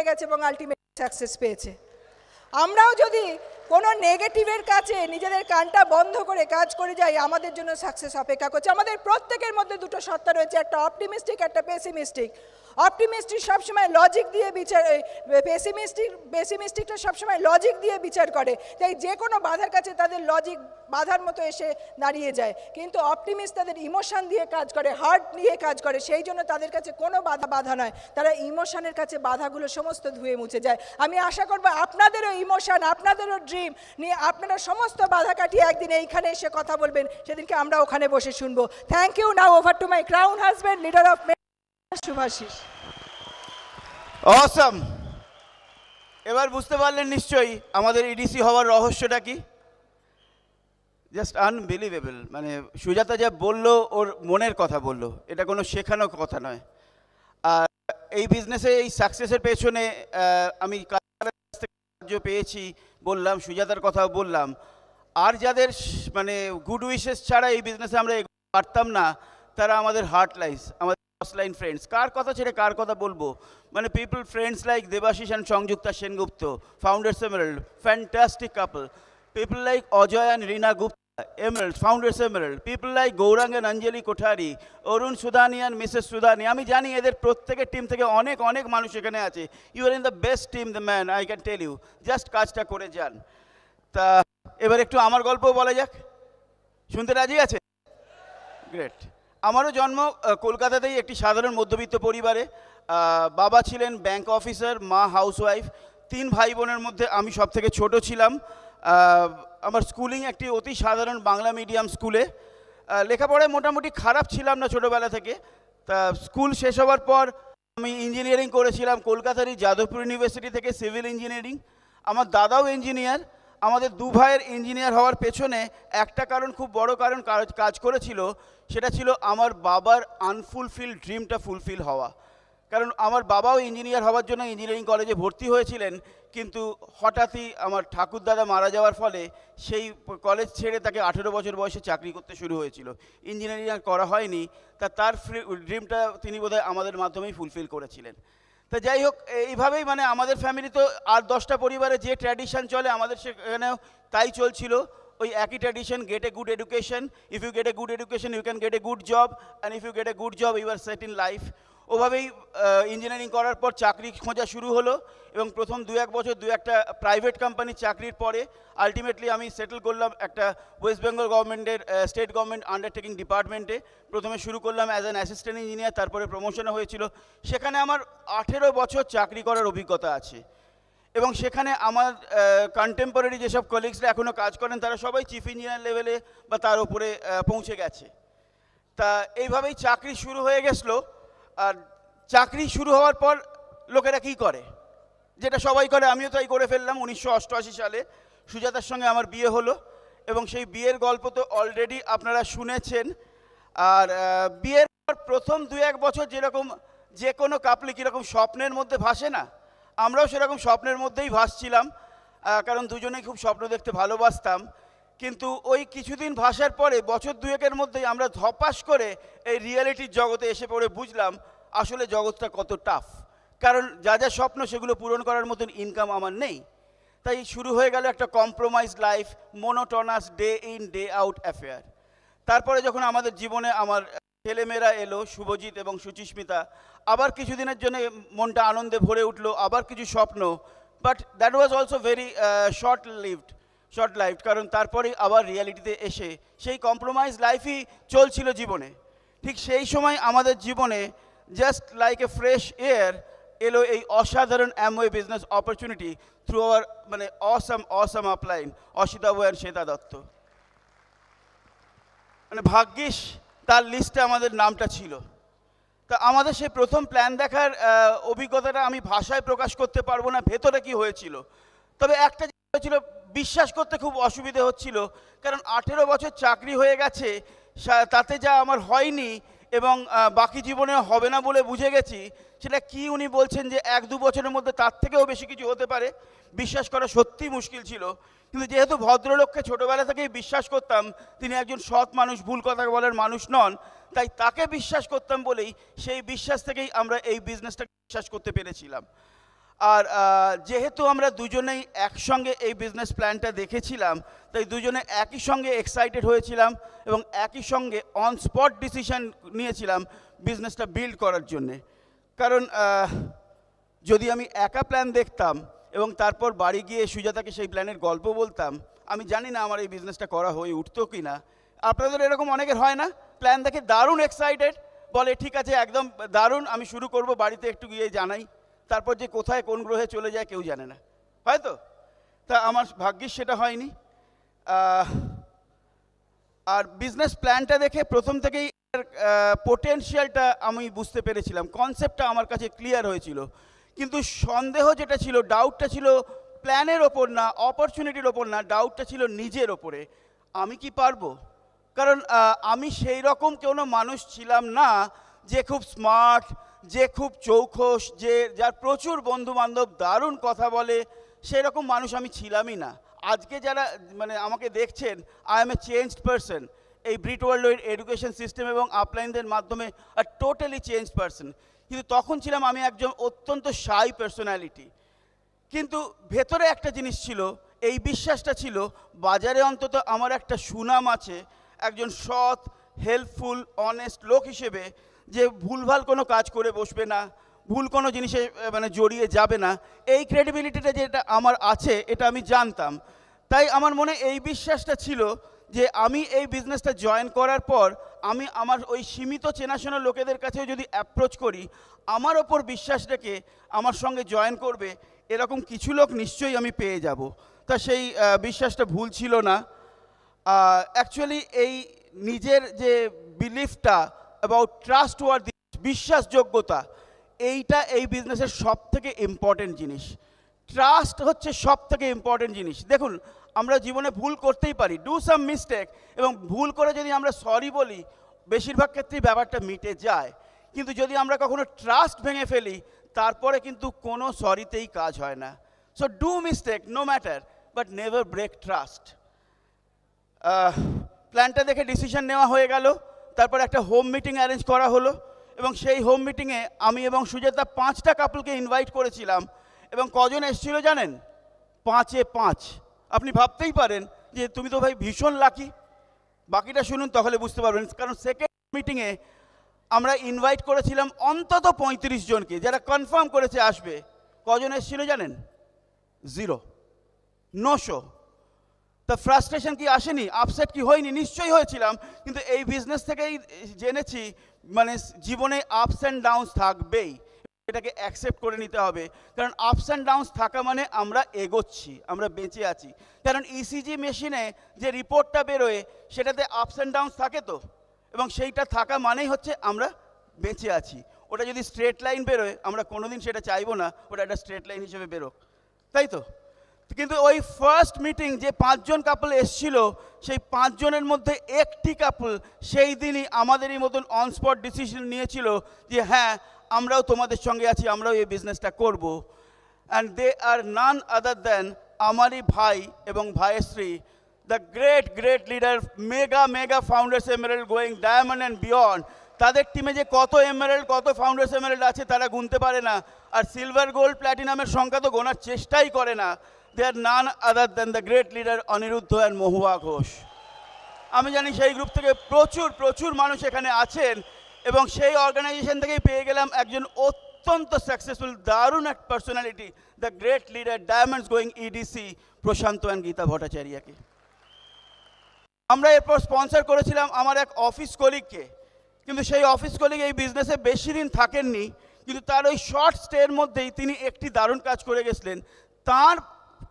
গেছে এবং আলটিমেট সাকসেস পেয়েছে। আমরাও যদি কোনো নেগেটিভের কাছে নিজেদের কানটা বন্ধ করে কাজ করে যাই, আমাদের জন্য সাকসেস অপেক্ষা করছে। আমাদের প্রত্যেকের মধ্যে দুটো সত্তা রয়েছে, একটা অপটিমিস্টিক, একটা পেসিমিস্টিক। অপটিমিস্টিক সবসময় লজিক দিয়ে বিচার, পেসিমিস্টিকটা সবসময় লজিক দিয়ে বিচার করে, তাই যে কোনো বাধার কাছে তাদের লজিক বাধার মতো এসে দাঁড়িয়ে যায়। কিন্তু অপটিমিস্ট তাদের ইমোশন দিয়ে কাজ করে, হার্ট নিয়ে কাজ করে, সেই জন্য তাদের কাছে কোনো বাধা নয়, তারা ইমোশনের কাছে বাধাগুলো সমস্ত ধুয়ে মুছে যায়। আমি আশা করব আপনাদেরও ইমোশন, আপনাদেরও ড্রিম নিয়ে আপনারা সমস্ত বাধা কাটিয়ে একদিন এইখানে এসে কথা বলবেন, সেদিনকে আমরা ওখানে বসে শুনবো। Thank you. Now over to my crown husband, leader of Subhashis. Awesome. এবার বুঝতে পারলেন নিশ্চয়ই আমাদের ইডিসি হওয়ার রহস্যটা কি। Just unbelievable. মানে সুজাতা যা বললো, ওর মনের কথা বললো, এটা কোনো শেখানো কথা নয়। আর এই বিজনেসে এই সাকসেসের পেছনে আমি সাহায্য পেয়েছি বললাম, সুজাতার কথাও বললাম, আর যাদের মানে গুড উইশেস ছাড়া এই বিজনেসে আমরা এগোতে পারতাম না, তারা আমাদের হার্ট লাইস, আমাদের লাইন ফ্রেন্ডস। কার কথা ছেড়ে কার কথা বলবো, মানে people friends like Debashis and Sanjukta Sengupta, founders emerald, fantastic couple. People like Ajay and Rina Gupta, Emerald, Founders Emerald, people like Gaurang and Anjali Kothari, Arun Sudhani and Mrs. Sudhani. আমি জানি এদের প্রত্যেকের টিম থেকে অনেক অনেক মানুষ এখানে আছে। You are in the best team, the man, I can tell you. Just কাজটা করে যান। তা এবার একটু আমার গল্প বলা যাক, শুনতে রাজি আছে? গ্রেট। আমারও জন্ম কলকাতাতেই একটি সাধারণ মধ্যবিত্ত পরিবারে। বাবা ছিলেন ব্যাংক অফিসার, মা হাউসওয়াইফ। 3 ভাই বোনের মধ্যে আমি সব থেকে ছোট ছিলাম। আমার স্কুলিং একটি অতি সাধারণ বাংলা মিডিয়াম স্কুলে। লেখাপড়ায় মোটামুটি খারাপ ছিলাম না ছোটোবেলা থেকে। তা স্কুল শেষ হওয়ার পর আমি ইঞ্জিনিয়ারিং করেছিলাম কলকাতারই যাদবপুর ইউনিভার্সিটি থেকে, সিভিল ইঞ্জিনিয়ারিং। আমার দাদাও ইঞ্জিনিয়ার। আমাদের 2 ভাইয়ের ইঞ্জিনিয়ার হওয়ার পেছনে একটা কারণ, খুব বড় কারণ কাজ করেছিল, সেটা ছিল আমার বাবার আনফুলফিল ড্রিমটা ফুলফিল হওয়া। কারণ আমার বাবাও ইঞ্জিনিয়ার হওয়ার জন্য ইঞ্জিনিয়ারিং কলেজে ভর্তি হয়েছিলেন, কিন্তু হঠাৎই আমার ঠাকুরদাদা মারা যাওয়ার ফলে সেই কলেজ ছেড়ে তাকে 18 বছর বয়সে চাকরি করতে শুরু হয়েছিল। ইঞ্জিনিয়ারিং আর করা হয়নি। তার ড্রিমটা তিনি বোধহয় আমাদের মাধ্যমেই ফুলফিল করেছিলেন। তা যাই হোক, এইভাবেই মানে আমাদের ফ্যামিলি তো আর 10টা পরিবারে যে ট্র্যাডিশন চলে, আমাদের সেখানেও তাই চলছিল। ওই একই tradition, get a good education, if you get a good education you can get a good job, and if you get a good job you are set in life. ওভাবেই ইঞ্জিনিয়ারিং করার পর চাকরি খোঁজা শুরু হলো, এবং প্রথম 2-1 বছর 2-1টা প্রাইভেট কোম্পানির চাকরির পরে আলটিমেটলি আমি সেটেল করলাম একটা ওয়েস্ট বেঙ্গল গভর্নমেন্টের স্টেট গভর্নমেন্ট আন্ডারটেকিং ডিপার্টমেন্টে। প্রথমে শুরু করলাম অ্যাজ অ্যান অ্যাসিস্ট্যান্ট ইঞ্জিনিয়ার, তারপরে প্রমোশনও হয়েছিল। সেখানে আমার 18 বছর চাকরি করার অভিজ্ঞতা আছে, এবং সেখানে আমার কন্টেম্পোরারি যেসব কলিগসরা এখনও কাজ করেন, তারা সবাই চিফ ইঞ্জিনিয়ার লেভেলে বা তার উপরে পৌঁছে গেছে। তা এইভাবেই চাকরি শুরু হয়ে গেছিলো। আর চাকরি শুরু হওয়ার পর লোকেরা কী করে, যেটা সবাই করে, আমিও তাই করে ফেললাম। 1988 সালে সুজাতার সঙ্গে আমার বিয়ে হলো, এবং সেই বিয়ের গল্প তো অলরেডি আপনারা শুনেছেন। আর বিয়ের পর প্রথম 2-1 বছর যেরকম যে কোনো কাপলি কীরকম স্বপ্নের মধ্যে ভাসে না, আমরাও সেরকম স্বপ্নের মধ্যেই ভাসছিলাম, কারণ দুজনেই খুব স্বপ্ন দেখতে ভালোবাসতাম। কিন্তু ওই কিছুদিন ভাসার পরে বছর 2-1-এর মধ্যেই আমরা ধপাস করে এই রিয়েলিটির জগতে এসে পড়ে বুঝলাম আসলে জগৎটা কত টাফ। কারণ যা যা স্বপ্ন সেগুলো পূরণ করার মতন ইনকাম আমার নেই। তাই শুরু হয়ে গেল একটা compromise life, monotonous day in day out affair. তারপরে যখন আমাদের জীবনে আমার ছেলেমেয়েরা এলো, শুভজিৎ এবং সুচিস্মিতা, আবার কিছুদিনের জন্য মনটা আনন্দে ভরে উঠলো, আবার কিছু স্বপ্ন। But that was also very short lived, কারণ তারপরেই আবার রিয়ালিটিতে এসে সেই কম্প্রোমাইজ লাইফই চলছিল জীবনে। ঠিক সেই সময় আমাদের জীবনে just like a fresh air এলো এই অসাধারণ Amway business opportunity through hour মানে অসম আপলাইন অসিতা ওয়ার শ্বেতা দত্ত। মানে ভাগ্যিস তার লিস্টে আমাদের নামটা ছিল। তা আমাদের সেই প্রথম প্ল্যান দেখার অভিজ্ঞতাটা আমি ভাষায় প্রকাশ করতে পারবো না, ভেতরে কি হয়েছিল। তবে একটা হয়েছিল, বিশ্বাস করতে খুব অসুবিধে হচ্ছিল, কারণ 18 বছর চাকরি হয়ে গেছে, তাতে যা আমার হয়নি এবং বাকি জীবনে হবে না বলে বুঝে গেছি, সেটা কি উনি বলছেন যে 1-2 বছরের মধ্যে তার থেকেও বেশি কিছু হতে পারে, বিশ্বাস করা সত্যিই মুশকিল ছিল। কিন্তু যেহেতু ভদ্রলোককে ছোটোবেলা থেকেই বিশ্বাস করতাম, তিনি একজন সৎ মানুষ, ভুল কথা বলার মানুষ নন, তাই তাকে বিশ্বাস করতাম বলেই সেই বিশ্বাস থেকেই আমরা এই বিজনেসটাকে বিশ্বাস করতে পেরেছিলাম। আর যেহেতু আমরা দুজনেই একসঙ্গে এই বিজনেস প্ল্যানটা দেখেছিলাম, তাই দুজনে একই সঙ্গে এক্সাইটেড হয়েছিলাম এবং একই সঙ্গে অন স্পট ডিসিশন নিয়েছিলাম বিজনেসটা বিল্ড করার জন্যে। কারণ যদি আমি একা প্ল্যান দেখতাম এবং তারপর বাড়ি গিয়ে সুজাতাকে সেই প্ল্যানের গল্প বলতাম, আমি জানি না আমার এই বিজনেসটা করা হয়ে উঠতো কি না। আপনাদের এরকম অনেকের হয় না, প্ল্যান দেখে দারুণ এক্সাইটেড, বলে ঠিক আছে একদম দারুণ, আমি শুরু করব, বাড়িতে একটু গিয়ে জানাই, তারপর যে কোথায় কোন গ্রহে চলে যায় কেউ জানে না, হয়তো। তা আমার ভাগ্যিস সেটা হয়নি। আর বিজনেস প্ল্যানটা দেখে প্রথম থেকেই পোটেনশিয়ালটা আমি বুঝতে পেরেছিলাম, কনসেপ্টটা আমার কাছে ক্লিয়ার হয়েছিল। কিন্তু সন্দেহ যেটা ছিল, ডাউটটা ছিল প্ল্যানের ওপর না, অপরচুনিটির ওপর না, ডাউটটা ছিল নিজের ওপরে, আমি কি পারবো। কারণ আমি সেই রকম কোনো মানুষ ছিলাম না যে খুব স্মার্ট, যে খুব চৌখস, যার প্রচুর বন্ধুবান্ধব, দারুণ কথা বলে, সেই রকম মানুষ আমি ছিলামই না। আজকে যারা মানে আমাকে দেখছেন, I M A changed person. এই ব্রিট ওয়ার্ল্ড এডুকেশন সিস্টেম এবং আপলাইনদের মাধ্যমে টোটালি চেঞ্জড পারসন। কিন্তু তখন ছিলাম আমি একজন অত্যন্ত শাই পার্সোনালিটি। কিন্তু ভেতরে একটা জিনিস ছিল, এই বিশ্বাসটা ছিল, বাজারে অন্তত আমার একটা সুনাম আছে, একজন সৎ, হেল্পফুল, অনেস্ট লোক হিসেবে, যে ভুলভাল কোনো কাজ করে বসবে না, ভুল কোনো জিনিসে মানে জড়িয়ে যাবে না, এই ক্রেডিবিলিটিটা যেটা আমার আছে এটা আমি জানতাম। তাই আমার মনে এই বিশ্বাসটা ছিল যে আমি এই বিজনেসটা জয়েন করার পর আমি আমার ওই সীমিত চেনাশোনা লোকেদের কাছেও যদি অ্যাপ্রোচ করি, আমার ওপর বিশ্বাস রেখে আমার সঙ্গে জয়েন করবে এরকম কিছু লোক নিশ্চয়ই আমি পেয়ে যাব। তা সেই বিশ্বাসটা ভুল ছিল না। অ্যাকচুয়ালি এই নিজের যে বিলিফটা অ্যাবাউট ট্রাস্টওয়ার্দি, বিশ্বাসযোগ্যতা, এইটা এই বিজনেসের সব থেকে ইম্পর্টেন্ট জিনিস। ট্রাস্ট হচ্ছে সব থেকে ইম্পর্টেন্ট জিনিস। দেখুন, আমরা জীবনে ভুল করতেই পারি, ডু সাম মিস্টেক, এবং ভুল করে যদি আমরা সরি বলি, বেশিরভাগ ক্ষেত্রেই ব্যাপারটা মিটে যায়। কিন্তু যদি আমরা কখনো ট্রাস্ট ভেঙে ফেলি, তারপরে কিন্তু কোনো সরিতেই কাজ হয় না। So do mistake no matter, but never break trust. প্ল্যানটা দেখে ডিসিশন নেওয়া হয়ে গেল, তারপর একটা হোম মিটিং অ্যারেঞ্জ করা হলো, এবং সেই হোম মিটিংয়ে আমি এবং সুজাতা 5টা কাপলকে ইনভাইট করেছিলাম। এবং কজন এসেছিল জানেন? 5-এ 5। আপনি ভাবতেই পারেন যে তুমি তো ভাই ভীষণ লাকি। বাকিটা শুনুন তাহলে বুঝতে পারবেন। কারণ সেকেন্ড মিটিংয়ে আমরা ইনভাইট করেছিলাম অন্তত 35 জনকে, যারা কনফার্ম করেছে আসবে। কজন এসেছিল জানেন? 0, নো শো। তা ফ্রাস্ট্রেশন কি আসেনি? আপসেট কি হয়নি? নিশ্চয়ই হয়েছিলাম। কিন্তু এই বিজনেস থেকেই জেনেছি মানে জীবনে আপস অ্যান্ড ডাউনস থাকবেই, এটাকে অ্যাকসেপ্ট করে নিতে হবে। কারণ আপস অ্যান্ড ডাউনস থাকা মানে আমরা এগোচ্ছি, আমরা বেঁচে আছি। কারণ ইসিজি মেশিনে যে রিপোর্টটা বেরোয় সেটাতে আপস অ্যান্ড ডাউনস থাকে তো, এবং সেইটা থাকা মানেই হচ্ছে আমরা বেঁচে আছি। ওটা যদি স্ট্রেট লাইন বেরোয়, আমরা কোনোদিন সেটা চাইবো না ওটা একটা স্ট্রেট লাইন হিসেবে বেরোক, তাই তো? কিন্তু ওই ফার্স্ট মিটিং যে 5 জন কাপল এসছিল, সেই 5 জনের মধ্যে একটি কাপল সেই দিনই আমাদেরই মতন অন স্পট ডিসিশন নিয়েছিল যে হ্যাঁ, আমরাও তোমাদের সঙ্গে আছি, আমরাও এই বিজনেসটা করব। And they are none other than আমারই ভাই এবং ভাইয়ের the great leader, mega founders emerald going diamond and beyond. তাদের টিমে যে কত এমারেল্ড, কত ফাউন্ডার্স এমারেল্ড আছে তারা গুনতে পারে না, আর সিলভার, গোল্ড, প্ল্যাটিনামের সংখ্যা তো গোনার চেষ্টাই করে না। They are none other than the great leader Aniruddha and Mahua Ghosh. আমি জানি সেই গ্রুপ থেকে প্রচুর মানুষ এখানে আছেন, এবং সেই অর্গানাইজেশন থেকেই পেয়ে গেলাম একজন অত্যন্ত সাকসেসফুল, দারুণ এক personality, the great leader diamonds going EDC, Prashanta and Gita ভট্টাচার্যকে। আমরা এরপর স্পন্সর করেছিলাম আমার এক অফিস কলিগকে, কিন্তু সেই অফিস কলিগ এই বিজনেসে বেশি দিন থাকেননি, কিন্তু তার ওই শর্ট স্টের মধ্যেই তিনি একটি দারুণ কাজ করে গেছিলেন। তার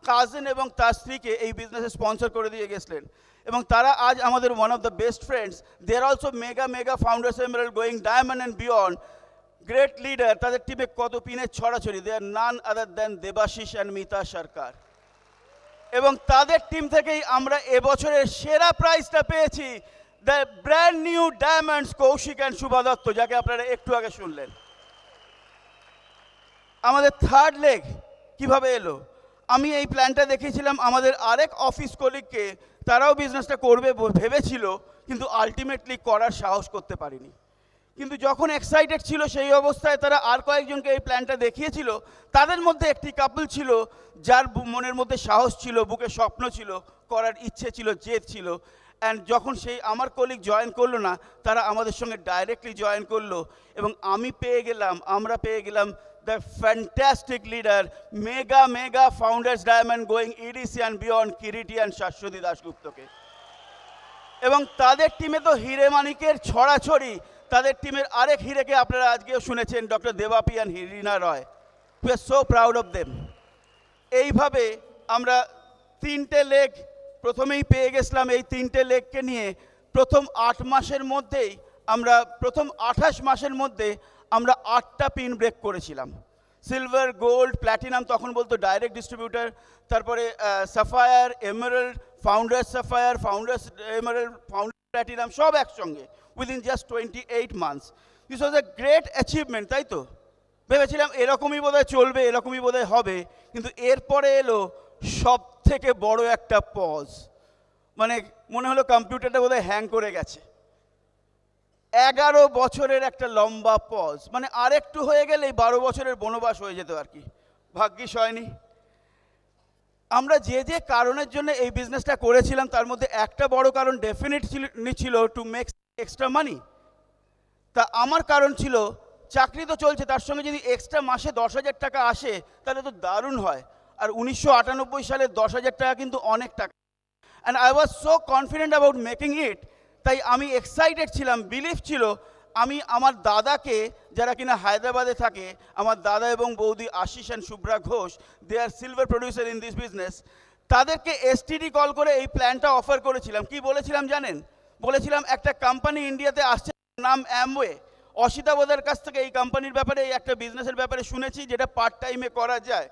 কাজিন এবং তার স্ত্রীকে এই বিজনেসে স্পন্সর করে দিয়ে গেছিলেন, এবং তারা আজ আমাদের one of the best friends. They are also mega founders emerald going diamond and beyond, great leader. তাদের টিমে কত পিনের ছড়াছড়ি। They are none other than Debashis and Mita Sarkar. এবং তাদের টিম থেকেই আমরা এবছরের সেরা প্রাইজটা পেয়েছি, the brand new diamonds Kaushik and Shubha Dutta, যাকে আপনারা একটু আগে শুনলেন। আমাদের থার্ড লেগ কিভাবে এলো? আমি এই প্ল্যানটা দেখিয়েছিলাম আমাদের আরেক অফিস কলিগকে, তারাও বিজনেসটা করবে ভেবেছিল, কিন্তু আলটিমেটলি করার সাহস করতে পারিনি। কিন্তু যখন এক্সাইটেড ছিল সেই অবস্থায় তারা আর কয়েকজনকে এই প্ল্যানটা দেখিয়েছিল। তাদের মধ্যে একটি কাপল ছিল যার মনের মধ্যে সাহস ছিল, বুকে স্বপ্ন ছিল, করার ইচ্ছে ছিল, জেদ ছিল। অ্যান্ড যখন সেই আমার কলিগ জয়েন করলো না, তারা আমাদের সঙ্গে ডাইরেক্টলি জয়েন করলো এবং আমরা পেয়ে গেলাম the fantastic leader, mega founders diamond going EDC and beyond, Kiriti and Shashwati দাশগুপ্তকে। এবং তাদের টিমে তো হিরে মানিকের ছড়াছড়ি। তাদের টিমের আরেক হিরেকে আপনারা আজকেও শুনেছেন, doctor Debapi and Hirina Roy. We are so proud of them. এইভাবে আমরা 3টে লেগ প্রথমেই পেয়ে গেছিলাম। এই 3টে লেগকে নিয়ে প্রথম 8 মাসের মধ্যেই আমরা 28 মাসের মধ্যে আমরা 8টা পিন ব্রেক করেছিলাম। সিলভার, গোল্ড, প্ল্যাটিনাম, তখন বলতো ডাইরেক্ট ডিস্ট্রিবিউটার, তারপরে Sapphire, emerald, founders Sapphire, founders emerald, founders platinum, সব একসঙ্গে within just 28 months. This was a great achievement, তাই তো? ভেবেছিলাম এরকমই বোধহয় চলবে, এরকমই বোধহয় হবে, কিন্তু এরপরে এলো সব থেকে বড় একটা পজ। মানে মনে হলো কম্পিউটারটা বোধহয় হ্যাং করে গেছে। 11 বছরের একটা লম্বা পজ, মানে আরেকটু হয়ে গেলেই 12 বছরের বনবাস হয়ে যেত আর কি। ভাগ্যিস হয়নি। আমরা যে কারণের জন্য এই বিজনেসটা করেছিলাম তার মধ্যে একটা বড় কারণ ডেফিনেটলি ছিল টু মেক এক্সট্রা মানি। তা আমার কারণ ছিল চাকরি তো চলছে, তার সঙ্গে যদি এক্সট্রা মাসে 10,000 টাকা আসে তাহলে তো দারুণ হয়। আর 1998 সালে 10,000 টাকা কিন্তু অনেক টাকা। And I was so confident about making it. তাই আমি এক্সাইটেড ছিলাম, বিলিভ ছিল। আমি আমার দাদাকে, যারা কিনা হায়দ্রাবাদে থাকে, আমার দাদা এবং বৌদি Ashish and Shubhra Ghosh, they are silver producer in this business, তাদেরকে এসটিডি কল করে এই প্ল্যানটা অফার করেছিলাম। কি বলেছিলাম জানেন? বলেছিলাম একটা কোম্পানি ইন্ডিয়াতে আসছে, নাম অ্যামওয়ে। অসিতাবোদের কাছ থেকে এই কোম্পানির ব্যাপারে, এই একটা বিজনেসের ব্যাপারে শুনেছি যেটা পার্ট টাইমে করা যায়।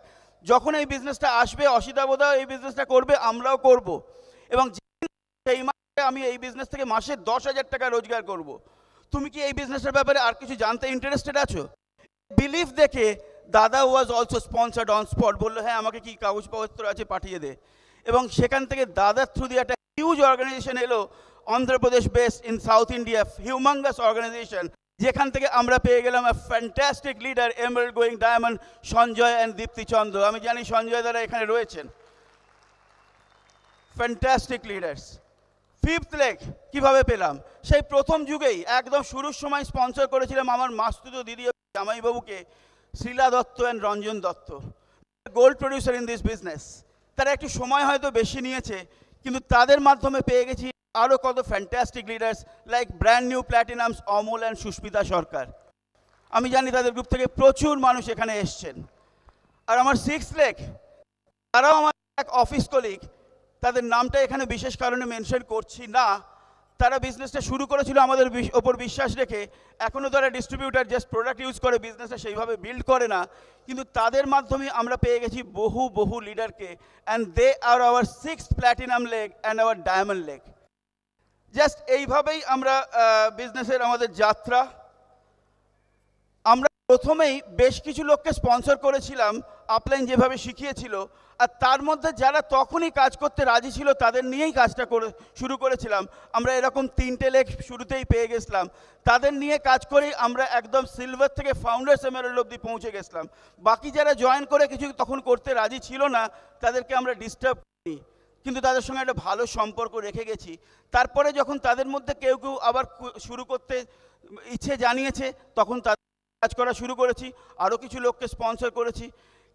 যখন এই বিজনেসটা আসবে, অসিতাবোদাও এই বিজনেসটা করবে, আমরাও করব। এবং সেই মাসে আমি এই বিজনেস থেকে মাসে 10,000 টাকা রোজগার করব। তুমি কি এই বিজনেসের ব্যাপারে আর কিছু জানতে ইন্টারেস্টেড আছো? বিলিভ দেখে দাদা was also sponsored on spot, বললো হ্যাঁ আমাকে কি কাগজপত্র আছে পাঠিয়ে দে। এবং সেখান থেকে দাদার থ্রু দিয়ে একটা হিউজ অর্গানাইজেশন এলো, Andhra Pradesh based in south India, humongous organization, যেখান থেকে আমরা পেয়ে গেলাম fantastic leader, emerald going diamond, Sanjay and Dipti Chandra. আমি জানি সঞ্জয় দ্বারা এখানে রয়েছেন। Fantastic leaders. 5th লেগ কীভাবে পেলাম? সেই প্রথম যুগেই একদম শুরুর সময় স্পন্সর করেছিলাম আমার মাস্তুতো দিদি জামাইবাবুকে, Shrila Dutta and Ranjan Dutta, gold producer in this business. তারা একটু সময় হয়তো বেশি নিয়েছে, কিন্তু তাদের মাধ্যমে পেয়ে গেছি আরও কত fantastic leaders like brand new platinums Amal and Susmita Sarkar. আমি জানি তাদের গ্রুপ থেকে প্রচুর মানুষ এখানে এসছেন। আর আমার 6th লেগ, তারাও আমার এক অফিস কলিগ, তাদের নামটা এখানে বিশেষ কারণে মেনশন করছি না। তারা বিজনেসটা শুরু করেছিল আমাদের ওপর বিশ্বাস রেখে। এখনও তারা ডিস্ট্রিবিউটার, জাস্ট প্রোডাক্ট ইউজ করে, বিজনেসটা সেইভাবে বিল্ড করে না। কিন্তু তাদের মাধ্যমে আমরা পেয়ে গেছি বহু লিডারকে। And they are our 6th platinum leg and our diamond leg. Just এইভাবেই আমরা বিজনেসের আমাদের যাত্রা। আমরা প্রথমেই বেশ কিছু লোককে স্পন্সর করেছিলাম, আপলাইন যেভাবে শিখিয়েছিল। আর তার মধ্যে যারা তখনই কাজ করতে রাজি ছিল তাদের নিয়েই কাজটা শুরু করেছিলাম। আমরা এরকম 3টে লেগ শুরুতেই পেয়ে গেছিলাম। তাদের নিয়ে কাজ করেই আমরা একদম সিলভার থেকে ফাউন্ডার্স এমারেল্ড অবধি পৌঁছে গেছিলাম। বাকি যারা জয়েন করে কিছু তখন করতে রাজি ছিল না, তাদেরকে আমরা ডিস্টার্ব করিনি, কিন্তু তাদের সঙ্গে একটা ভালো সম্পর্ক রেখে গেছি। তারপরে যখন তাদের মধ্যে কেউ আবার শুরু করতে ইচ্ছে জানিয়েছে, তখন তাদের কাজ করা শুরু করেছি, আরও কিছু লোককে স্পন্সর করেছি।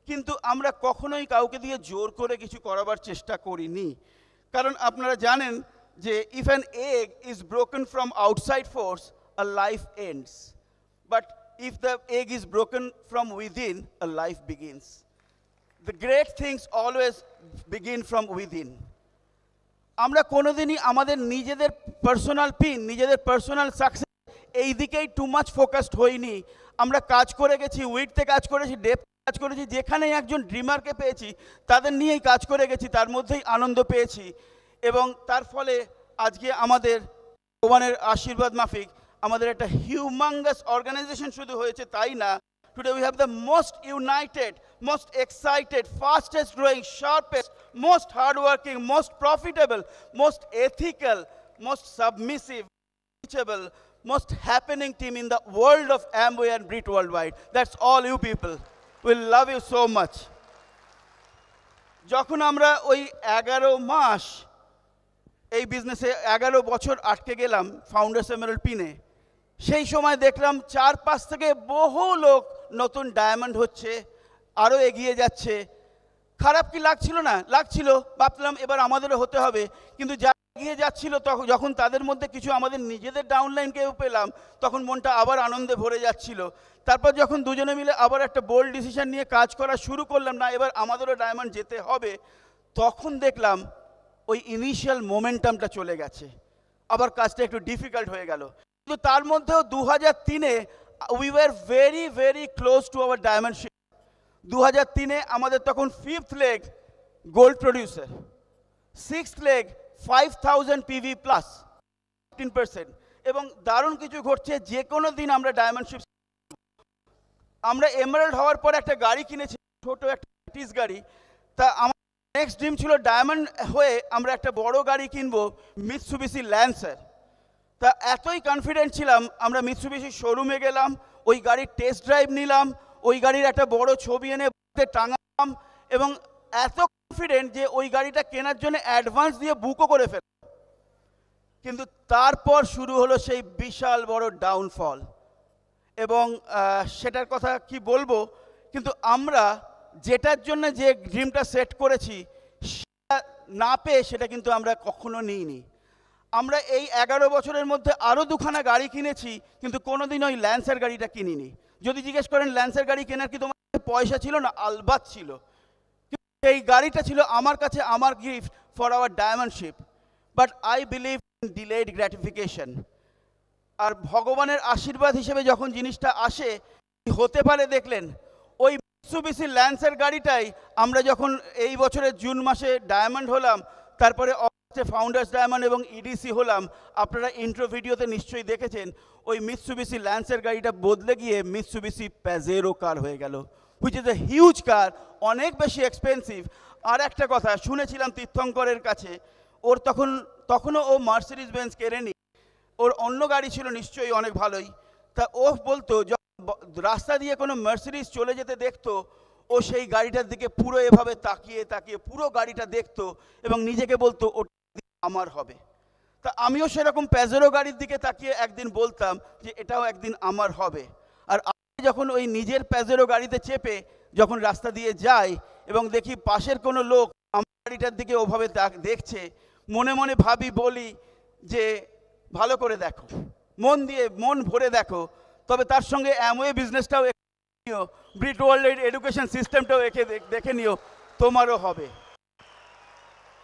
কিন্তু আমরা কখনোই কাউকে দিয়ে জোর করে কিছু করাবার চেষ্টা করিনি। কারণ আপনারা জানেন যে if an egg is broken from outside force, a life ends, but if the egg is broken from within, a life begins. The great things always begin from within. আমরা কোনোদিনই আমাদের নিজেদের পার্সোনাল পিন, নিজেদের personal success এই দিকেই too much focused হইনি। আমরা কাজ করে গেছি, উইথতে কাজ করেছি, ডেপথ কাজ করেছি, যেখানে একজন ড্রিমারকে পেয়েছি তাদের নিয়েই কাজ করে গেছি, তার মধ্যেই আনন্দ পেয়েছি। এবং তার ফলে আজকে আমাদের ভগবানের আশীর্বাদ মাফিক আমাদের একটা হিউমাঙ্গাস অর্গানাইজেশন শুধু হয়েছে তাই না, today we have the most united, most excited, fastest growing, sharpest, most hardworking, most profitable, most ethical, most submissive, teachable, most happening team in the world of Amway and Brit worldwide. That's all you people. We love you so much. যখন আমরা ওই 11 মাস এই বিজনেসে 11 বছর আটকে গেলাম founders emerald পিনে, সেই সময় দেখলাম 4-5 থেকে বহু লোক নতুন ডায়মন্ড হচ্ছে, আরও এগিয়ে যাচ্ছে। খারাপ কি লাগছিল না? লাগছিল। ভাবলাম এবার আমাদেরও হতে হবে। কিন্তু যা এগিয়ে যাচ্ছিল তখন যখন তাদের মধ্যে কিছু আমাদের নিজেদের ডাউনলাইনকেও পেলাম, তখন মনটা আবার আনন্দে ভরে যাচ্ছিল। তারপর যখন দুজনে মিলে আবার একটা বোল্ড ডিসিশন নিয়ে কাজ করা শুরু করলাম, না এবার আমাদেরও ডায়মন্ড যেতে হবে, তখন দেখলাম ওই ইনিশিয়াল মোমেন্টামটা চলে গেছে, আবার কাজটা একটু ডিফিকাল্ট হয়ে গেল। কিন্তু তার মধ্যেও 2003-এ we were very very close to our diamond ship. 2003-এ আমাদের তখন 5th leg gold producer, 6th leg 5000 PV plus 15%। এবং দারুণ কিছু ঘটছে, যে কোনো দিন আমরা ডায়মন্ড শিপ, আমরা এমারেল্ড হওয়ার পর একটা গাড়ি কিনেছি, ছোট একটা ব্রিটিশ গাড়ি। তা আমার নেক্সট ড্রিম ছিল ডায়মন্ড হয়ে আমরা একটা বড় গাড়ি কিনবো, মিৎসুবিশি ল্যান্সার। তা এতই কনফিডেন্ট ছিলাম, আমরা মিৎসুবিশি শোরুমে গেলাম, ওই গাড়ির টেস্ট ড্রাইভ নিলাম, ওই গাড়ির একটা বড় ছবি এনে টাঙালাম, এবং এত কনফিডেন্ট যে ওই গাড়িটা কেনার জন্য অ্যাডভান্স দিয়ে বুকও করে ফেললাম। কিন্তু তারপর শুরু হলো সেই বিশাল বড় ডাউনফল, এবং সেটার কথা কি বলবো। কিন্তু আমরা যেটার জন্য যে ড্রিমটা সেট করেছি সেটা না পেয়ে সেটা কিন্তু আমরা কখনো নিইনি। আমরা এই 11 বছরের মধ্যে আরও 2খানা গাড়ি কিনেছি, কিন্তু কোনোদিন ওই ল্যান্সার গাড়িটা কিনিনি। যদি জিজ্ঞেস করেন ল্যান্সার গাড়ি কেনার কি তোমার পয়সা ছিল না, আলবাত ছিল। এই গাড়িটা ছিল আমার কাছে আমার gift for our diamond ship. But I believe in delayed gratification. আর ভগবানের আশীর্বাদ হিসেবে যখন জিনিসটা আসে হতে পারে, দেখলেন ওই মিৎসুবিশি ল্যান্সার গাড়িটাই আমরা যখন এই বছরের জুন মাসে ডায়মন্ড হলাম, তারপরে ফাউন্ডার্স ডায়মন্ড এবং ইডিসি হলাম। আপনারা ইন্ট্রো ভিডিওতে নিশ্চয়ই দেখেছেন ওই মিৎসুবিশি ল্যান্সার গাড়িটা বদলে গিয়ে মিৎসুবিশি প্যাজেরো কার হয়ে গেল, হুইচ ইজ এ হিউজ কার, অনেক বেশি এক্সপেন্সিভ। আর একটা কথা শুনেছিলাম তীর্থঙ্করের কাছে, ওর তখনও ও মার্সিডিজ বেঞ্জ কেনেনি, ওর অন্য গাড়ি ছিল নিশ্চয়ই অনেক ভালোই। তা ও বলতো রাস্তা দিয়ে কোনো মার্সিডিজ চলে যেতে দেখতো, ও সেই গাড়িটার দিকে পুরো এভাবে তাকিয়ে তাকিয়ে পুরো গাড়িটা দেখতো এবং নিজেকে বলতো ওটা আমার হবে। তা আমিও সেরকম প্যাজেরো গাড়ির দিকে তাকিয়ে একদিন বলতাম যে এটাও একদিন আমার হবে। আর আমি যখন ওই নিজের প্যাজেরো গাড়িতে চেপে যখন রাস্তা দিয়ে যাই এবং দেখি পাশের কোনো লোক আমার গাড়িটার দিকে ওভাবে দেখছে, মনে মনে ভাবি, বলি যে ভালো করে দেখো, মন দিয়ে মন ভরে দেখো, তবে তার সঙ্গে অ্যামওয়ে বিজনেসটাও নিও, ব্রিট ওয়ার্ল্ড এডুকেশন সিস্টেমটাও দেখে নিও, তোমারও হবে।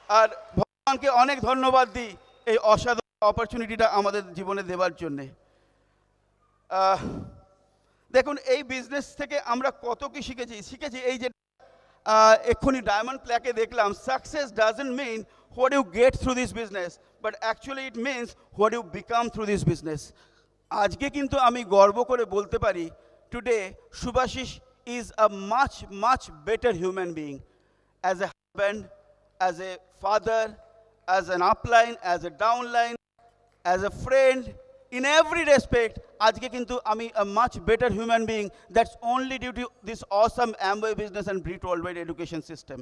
আর ভগবানকে অনেক ধন্যবাদ দিই এই অসাধারণ অপরচুনিটিটা আমাদের জীবনে দেওয়ার জন্যে। দেখুন এই বিজনেস থেকে আমরা কত কি শিখেছি এই যে এক্ষুনি ডায়মন্ড প্ল্যাকে দেখলাম, success doesn't mean what you get through this business, but actually it means what you become through this business. আজকে কিন্তু আমি গর্ব করে বলতে পারি, today Subhashish is a much better human being, as a husband, as a father, as an upline, as a downline, as a friend, in every respect আজকে কিন্তু আমি a much better human being. That's only due to this awesome Amway business and Brit worldwide education system.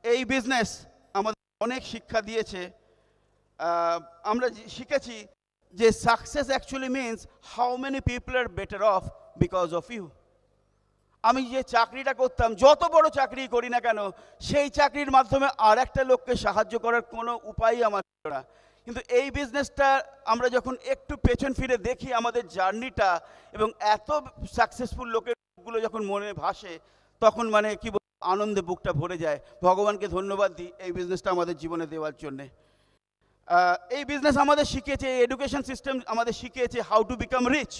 এই business আমাদের অনেক শিক্ষা দিয়েছে। আমরা শিখেছি যে success actually means how many people are better off because of you. আমি যে চাকরিটা করতাম, যত বড় চাকরি করি না কেন, সেই চাকরির মাধ্যমে আর একটা লোককে সাহায্য করার কোনো উপায়ই আমার ছিল না। কিন্তু এই বিজনেসটা আমরা যখন একটু পেছন ফিরে দেখি আমাদের জার্নিটা, এবং এত সাকসেসফুল লোকেরগুলো যখন মনে ভাসে, তখন মানে কি আনন্দে বুকটা ভরে যায়। ভগবানকে ধন্যবাদ দিই এই বিজনেসটা আমাদের জীবনে দেওয়ার জন্যে। এই বিজনেস আমাদের শিখিয়েছে, এই এডুকেশন সিস্টেম আমাদের শিখিয়েছে হাউ টু বিকাম রিচ।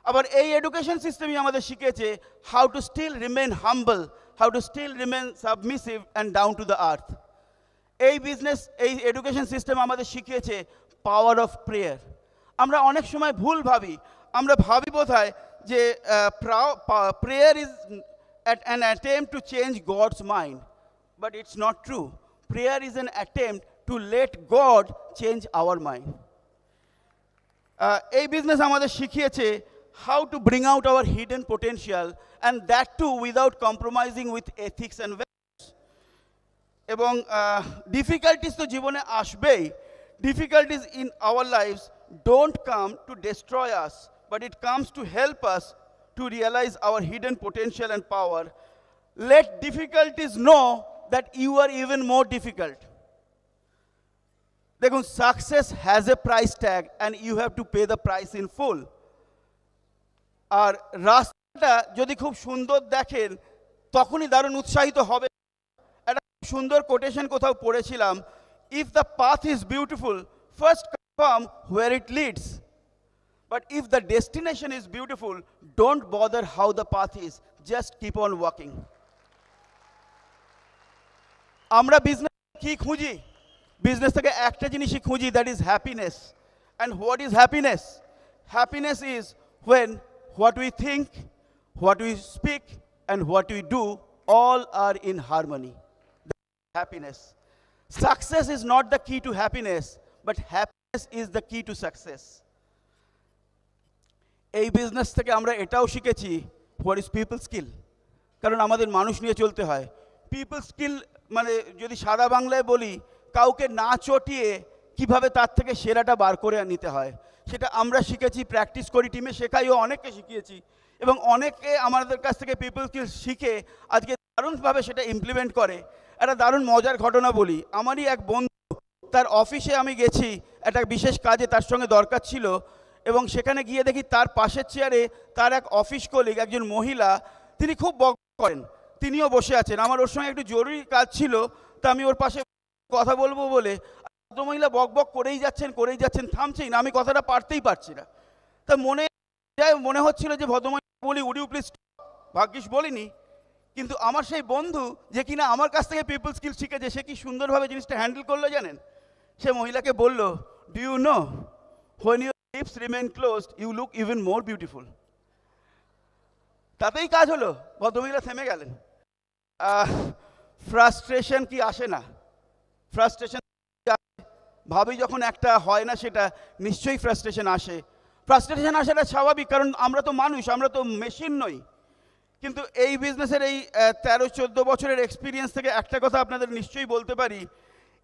আবার এই এডুকেশন সিস্টেমই আমাদের শিখেছে how to still remain humble, how to still remain submissive and down to the earth. এই এডুকেশন সিস্টেম আমাদের শিখিয়েছে পাওয়ার অফ প্রেয়ার। আমরা অনেক সময় ভুল ভাবি, আমরা ভাবি বোধহয় যে prayer is an attempt to change God's mind, but it's not true. Prayer is an attempt to let God change our mind. এই বিজনেস আমাদের শিখিয়েছে how to bring out our hidden potential, and that too without compromising with ethics and values. এবং difficulties তো জীবনে আসবেই। Difficulties in our lives don't come to destroy us, but it comes to help us to realise our hidden potential and power. Let difficulties know that you are even more difficult. দেখুন, success has a price tag and you have to pay the price in full. আর রাস্তাটা যদি খুব সুন্দর দেখেন তখনই দারুণ উৎসাহিত হবে। একটা সুন্দর কোটেশন কোথাও পড়েছিলাম, if the path is beautiful first confirm where it leads, but if the destination is beautiful don't bother how the path is, just keep on walking. আমরা বিজনেস কি খুঁজি? বিজনেস থেকে একটা জিনিসই খুঁজি, that is happiness. And what is happiness? Happiness is when what we think, what we speak, and what we do all are in harmony. That's happiness. Success is not the key to happiness, but happiness is the key to success. এই business থেকে আমরা এটাও শিখেছি, what is people skill? কারণ আমাদের মানুষ নিয়ে চলতে হয়। পিপল স্কিল মানে যদি সাদা বাংলায় বলি, কাউকে না চটিয়ে কিভাবে তার থেকে সেরাটা বার করে নিতে হয়, সেটা আমরা শিখেছি, প্র্যাকটিস করি, টিমে শেখাইও অনেককে শিখিয়েছি। এবং অনেকে আমাদের কাছ থেকে পিপল স্কিল শিখে আজকে দারুণভাবে সেটা ইমপ্লিমেন্ট করে। একটা দারুণ মজার ঘটনা বলি। আমারই এক বন্ধু, তার অফিসে আমি গেছি একটা বিশেষ কাজে, তার সঙ্গে দরকার ছিল, এবং সেখানে গিয়ে দেখি তার পাশের চেয়ারে তার এক অফিস কলিগ, একজন মহিলা, তিনি খুব বক করেন, তিনিও বসে আছেন। আমার ওর সঙ্গে একটু জরুরি কাজ ছিল, তা আমি ওর পাশে কথা বলবো বলে ভদ্রমহিলা বক বক করেই যাচ্ছেন, থামছেই না। আমি কথাটা পারতেই পারছি না। তা মনে হচ্ছিল যে ভদ্রমহিলা বলি, উড ইউ প্লিজ। ভাগ্যিস বলিনি। কিন্তু আমার সেই বন্ধু যে কিনা আমার কাছ থেকে পিপল স্কিল শিখেছে, সে কি সুন্দরভাবে জিনিসটা হ্যান্ডেল করলো জানেন? সে মহিলাকে বলল, do you know when your lips remain closed you look even more beautiful. তাতেই কাজ হলো, ভদ্রমহিলা থেমে গেলেন। ফ্রাস্ট্রেশন কি আসে না? ফ্রাস্ট্রেশন ভাবি যখন একটা হয় না, সেটা নিশ্চয়ই ফ্রাস্ট্রেশন আসে। ফ্রাস্ট্রেশন আসাটা স্বাভাবিক, কারণ আমরা তো মানুষ, আমরা তো মেশিন নই। কিন্তু এই বিজনেসের এই 13-14 বছরের এক্সপিরিয়েন্স থেকে একটা কথা আপনাদের নিশ্চয়ই বলতে পারি,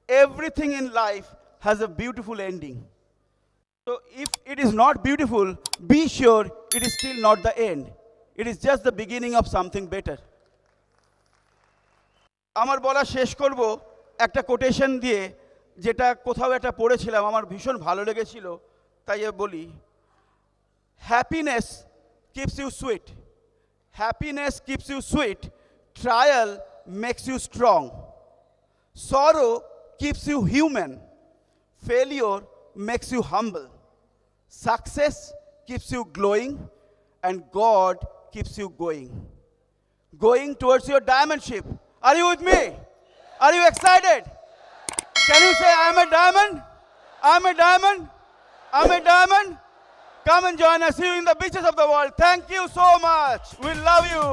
everything in life has a beautiful ending. So if it is not beautiful, be sure it is still not the end. It is just the beginning of something better. আমার বলা শেষ করব একটা কোটেশন দিয়ে, যেটা কোথাও একটা পড়েছিলাম, আমার ভীষণ ভালো লেগেছিল, তাই বলি। Happiness keeps you sweet, happiness keeps you sweet, trial makes you strong, sorrow keeps you human, failure makes you humble, success keeps you glowing, and God keeps you going towards your diamondship. Are you with me? Are you excited? Can you say, I am a diamond? I'm a diamond. I'm a diamond. Come and join us here in the beaches of the world. Thank you so much. We love you.